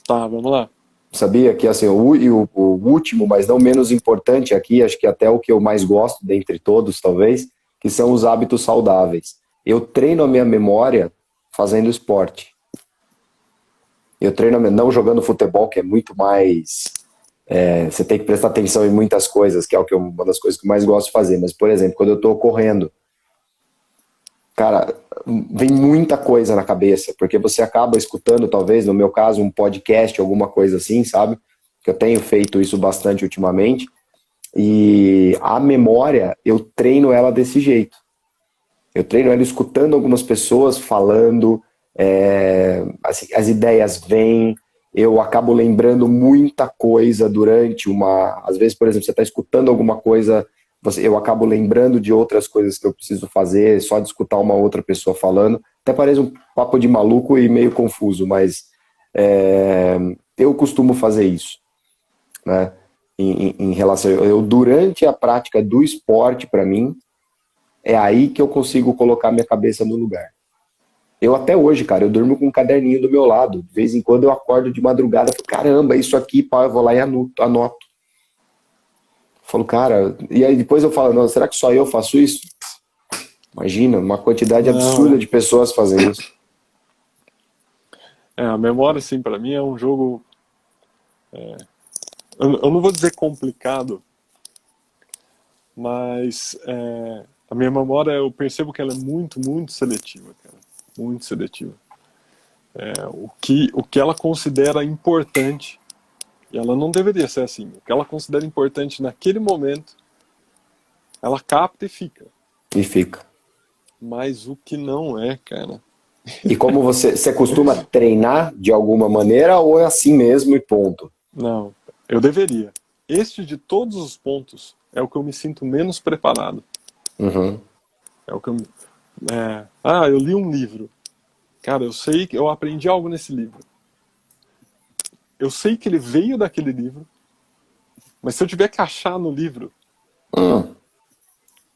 Tá, vamos lá. Sabia que assim, o último, mas não menos importante aqui, acho que até o que eu mais gosto dentre todos, talvez, que são os hábitos saudáveis. Eu treino a minha memória fazendo esporte. Eu treino não jogando futebol, que é muito mais... você tem que prestar atenção em muitas coisas, que é uma das coisas que eu mais gosto de fazer. Mas, por exemplo, quando eu estou correndo, cara, vem muita coisa na cabeça, porque você acaba escutando, talvez, no meu caso, um podcast, alguma coisa assim, sabe? Que eu tenho feito isso bastante ultimamente. E a memória, eu treino ela desse jeito. Eu treino ela escutando algumas pessoas falando, assim, as ideias vêm, eu acabo lembrando muita coisa durante às vezes, por exemplo, você está escutando alguma coisa, eu acabo lembrando de outras coisas que eu preciso fazer, só de escutar uma outra pessoa falando. Até parece um papo de maluco e meio confuso, mas eu costumo fazer isso, né? Em relação, durante a prática do esporte, para mim, é aí que eu consigo colocar minha cabeça no lugar. Eu até hoje, cara, eu durmo com um caderninho do meu lado. De vez em quando eu acordo de madrugada e falo, caramba, isso aqui, pá, eu vou lá e anoto. Falo, cara, e aí depois eu falo, não, será que só eu faço isso? Imagina, uma quantidade absurda de pessoas fazem isso. A memória, assim, pra mim é um jogo... eu não vou dizer complicado, mas a minha memória, eu percebo que ela é muito, muito seletiva, cara. Muito seletiva. O que ela considera importante, e ela não deveria ser assim, o que ela considera importante naquele momento, ela capta e fica. E fica. Mas o que não é, cara, E como você costuma treinar de alguma maneira ou é assim mesmo e ponto? Não, eu deveria. Este de todos os pontos é o que eu me sinto menos preparado. Uhum. É o que eu, eu li um livro. Cara, eu sei que eu aprendi algo nesse livro. Eu sei que ele veio daquele livro, mas se eu tiver que achar no livro, não, Hum.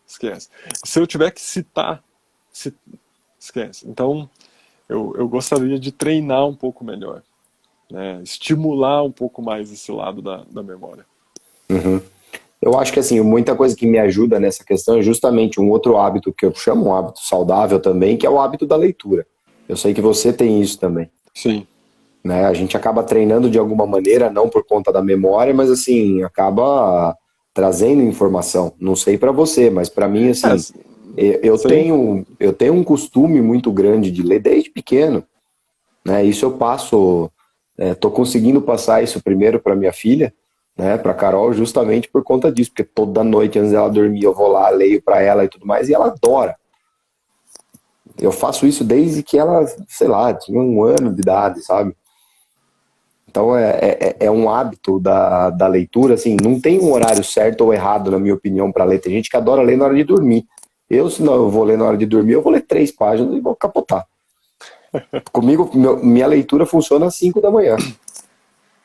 esquece. Se eu tiver que citar, ci- esquece. Então, eu gostaria de treinar um pouco melhor, né? Estimular um pouco mais esse lado da memória. Uhum. Eu acho que assim, muita coisa que me ajuda nessa questão é justamente um outro hábito que eu chamo um hábito saudável também, que é o hábito da leitura. Eu sei que você tem isso também, Sim. né? A gente acaba treinando de alguma maneira, não por conta da memória, mas assim, acaba trazendo informação. Não sei pra você, mas pra mim É, assim, eu tenho um costume muito grande de ler desde pequeno, né? Isso eu passo, tô conseguindo passar isso primeiro para minha filha, né? Para Carol, justamente por conta disso, porque toda noite antes dela dormir eu vou lá, leio para ela e tudo mais, e ela adora. Eu faço isso desde que ela, sei lá, tinha 1 ano de idade, sabe? Então é um hábito da leitura, assim, não tem um horário certo ou errado, na minha opinião, para ler. Tem gente que adora ler na hora de dormir. Eu, se não eu vou ler na hora de dormir, eu vou ler 3 páginas e vou capotar. Comigo, minha leitura funciona às 5 da manhã.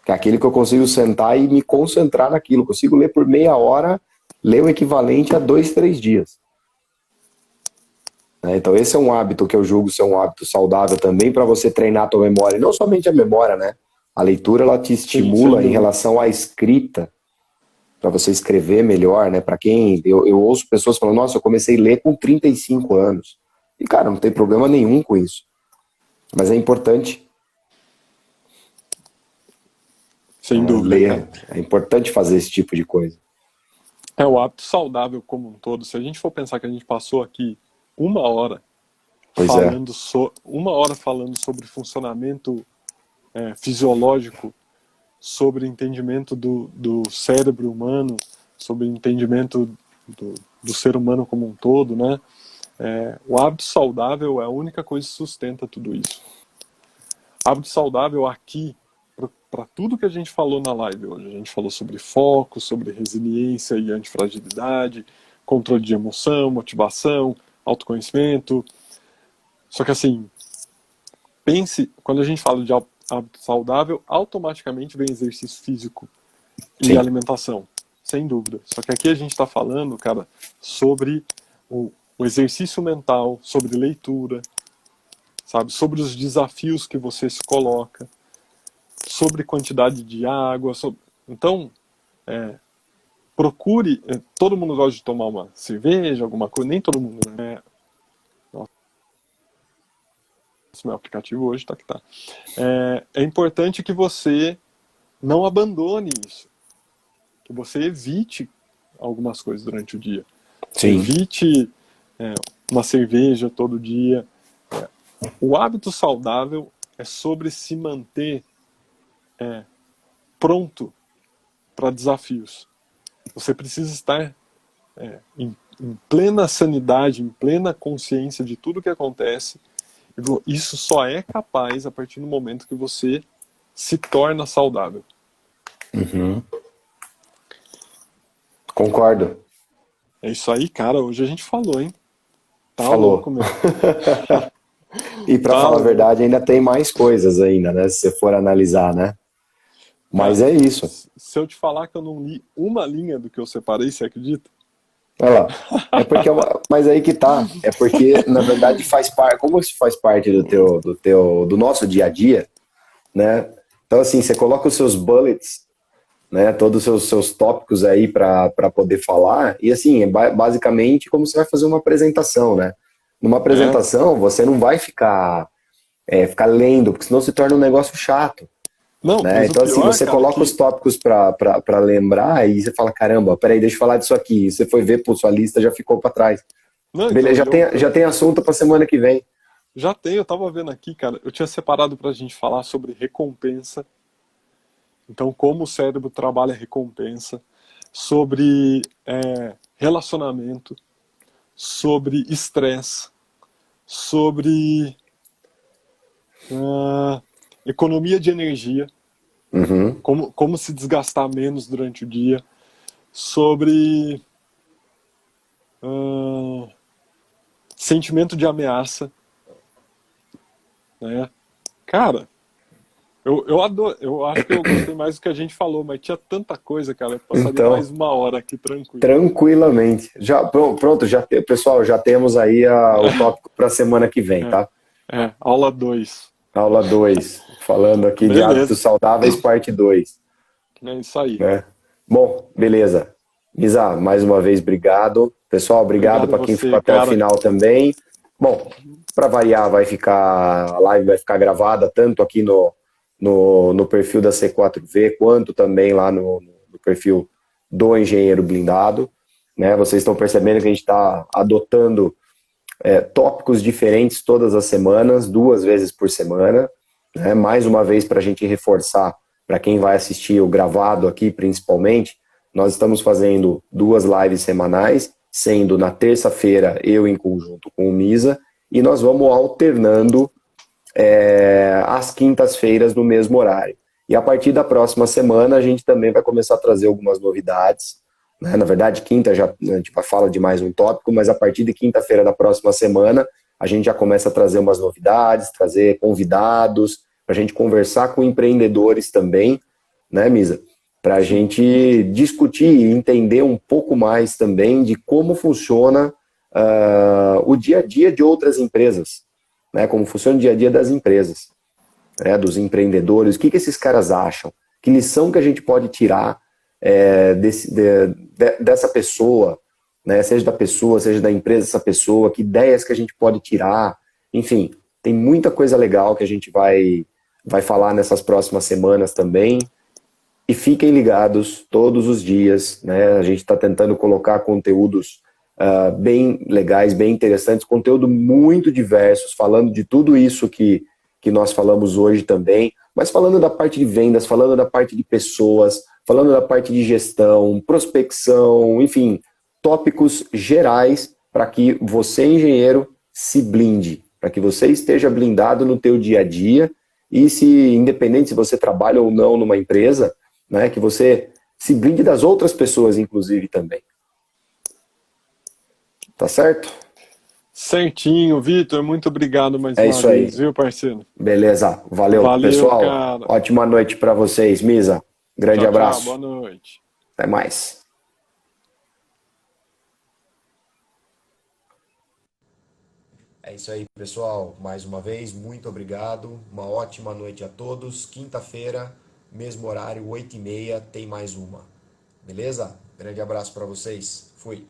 Que é aquele que eu consigo sentar e me concentrar naquilo. Eu consigo ler por meia hora, ler o equivalente a 2, 3 dias. Né? Então esse é um hábito que eu julgo ser um hábito saudável também para você treinar a tua memória. E não somente a memória, né? A leitura ela te Sim, sem estimula em dúvida. relação à escrita, para você escrever melhor, né? Para quem eu ouço pessoas falando, nossa, eu comecei a ler com 35 anos. E cara, não tem problema nenhum com isso. Mas é importante, Sem dúvida, cara. ler, é importante fazer esse tipo de coisa. É o hábito saudável como um todo. Se a gente for pensar que a gente passou aqui 1 hora Pois é. falando 1 hora falando sobre funcionamento fisiológico, sobre entendimento do cérebro humano, sobre entendimento do ser humano como um todo, né? O hábito saudável é a única coisa que sustenta tudo isso. Hábito saudável aqui, para tudo que a gente falou na live hoje. A gente falou sobre foco, sobre resiliência e antifragilidade, controle de emoção, motivação, autoconhecimento. Só que assim, pense, quando a gente fala de hábito saudável, automaticamente vem exercício físico e Sim. alimentação, sem dúvida. Só que aqui a gente está falando, cara, sobre o exercício mental, sobre leitura, sabe, sobre os desafios que você se coloca, sobre quantidade de água. Então, procure. Todo mundo gosta de tomar uma cerveja, alguma coisa, nem todo mundo, né? Nossa, meu aplicativo hoje tá que tá. É importante que você não abandone isso, que você evite algumas coisas durante o dia. Sim. Evite é, uma cerveja todo dia. O hábito saudável é sobre se manter pronto para desafios. Você precisa estar em plena sanidade, em plena consciência de tudo que acontece. Isso só é capaz a partir do momento que você se torna saudável. Uhum. Concordo. É isso aí, cara. Hoje a gente falou, hein? Tá louco, Falou. meu. E para Tá falar a louco. verdade, ainda tem mais coisas ainda, né? Se você for analisar, né? Mas Cara, é isso. se eu te falar que eu não li uma linha do que eu separei, você acredita? Olha lá. É porque, mas aí que tá. É porque, na verdade, faz parte. Como isso faz parte do nosso dia a dia, né? Então, assim, você coloca os seus bullets, né? Todos os seus tópicos aí para poder falar. E, assim, é basicamente como você vai fazer uma apresentação, né? Numa É. apresentação, você não vai ficar lendo, porque senão se torna um negócio chato. Não, Né? mas o Então, assim, pior, você cara, é coloca os que. tópicos para lembrar e você fala: caramba, peraí, deixa eu falar disso aqui. E você foi ver, pô, sua lista já ficou para trás. Não, Beleza, então, já tem assunto para semana que vem. já tenho, eu tava vendo aqui, cara. Eu tinha separado pra gente falar sobre recompensa. Então, como o cérebro trabalha recompensa, sobre relacionamento, sobre estresse, sobre. ah, economia de energia, Uhum. como se desgastar menos durante o dia, sobre ah, sentimento de ameaça, né? Cara, eu acho que eu gostei mais do que a gente falou, mas tinha tanta coisa, cara, eu passaria Então, mais uma hora aqui tranquilo. tranquilamente. Já, pronto, pessoal, já temos aí o tópico para a semana que vem, É, tá? aula 2. Aula 2 falando aqui de hábitos Beleza, saudáveis, parte 2, é isso aí. né? Bom, beleza. Isa, mais uma vez, obrigado. Pessoal, obrigado Obrigado para quem ficou você, até o cara. final também. Bom, para variar, a live vai ficar gravada tanto aqui no perfil da C4V, quanto também lá no perfil do Engenheiro Blindado. Né? Vocês estão percebendo que a gente está adotando tópicos diferentes todas as semanas, 2 vezes por semana. Né? Mais uma vez, para a gente reforçar, para quem vai assistir o gravado aqui, principalmente, nós estamos fazendo 2 lives semanais, sendo na terça-feira eu em conjunto com o Misa, e nós vamos alternando às quintas-feiras no mesmo horário. E a partir da próxima semana a gente também vai começar a trazer algumas novidades. Né? Na verdade, quinta já a gente fala de mais um tópico, mas a partir de quinta-feira da próxima semana a gente já começa a trazer umas novidades, trazer convidados, para a gente conversar com empreendedores também, né, Misa? Para a Sim. gente discutir e entender um pouco mais também de como funciona o dia a dia de outras empresas, né? Como funciona o dia a dia das empresas, né? Dos empreendedores, o que esses caras acham, que lição que a gente pode tirar dessa pessoa, né? Seja da pessoa, seja da empresa, essa pessoa, que ideias que a gente pode tirar, enfim, tem muita coisa legal que a gente vai falar nessas próximas semanas também. E fiquem ligados todos os dias, né? A gente está tentando colocar conteúdos bem legais, bem interessantes, conteúdo muito diversos, falando de tudo isso que nós falamos hoje também, mas falando da parte de vendas, falando da parte de pessoas, falando da parte de gestão, prospecção, enfim, tópicos gerais para que você, engenheiro, se blinde, para que você esteja blindado no teu dia a dia e se, independente se você trabalha ou não numa empresa, né, que você se blinde das outras pessoas, inclusive, também. Tá certo? Certinho, Vitor. Muito obrigado mais É uma isso aí. vez, viu, parceiro? Beleza. Valeu, Valeu, pessoal. cara. Ótima noite para vocês, Misa. Grande Tchau, tchau. abraço. Boa noite. Até mais. É isso aí, pessoal. Mais uma vez, muito obrigado. Uma ótima noite a todos. Quinta-feira, mesmo horário, 8h30, tem mais uma. Beleza? Grande abraço para vocês. Fui.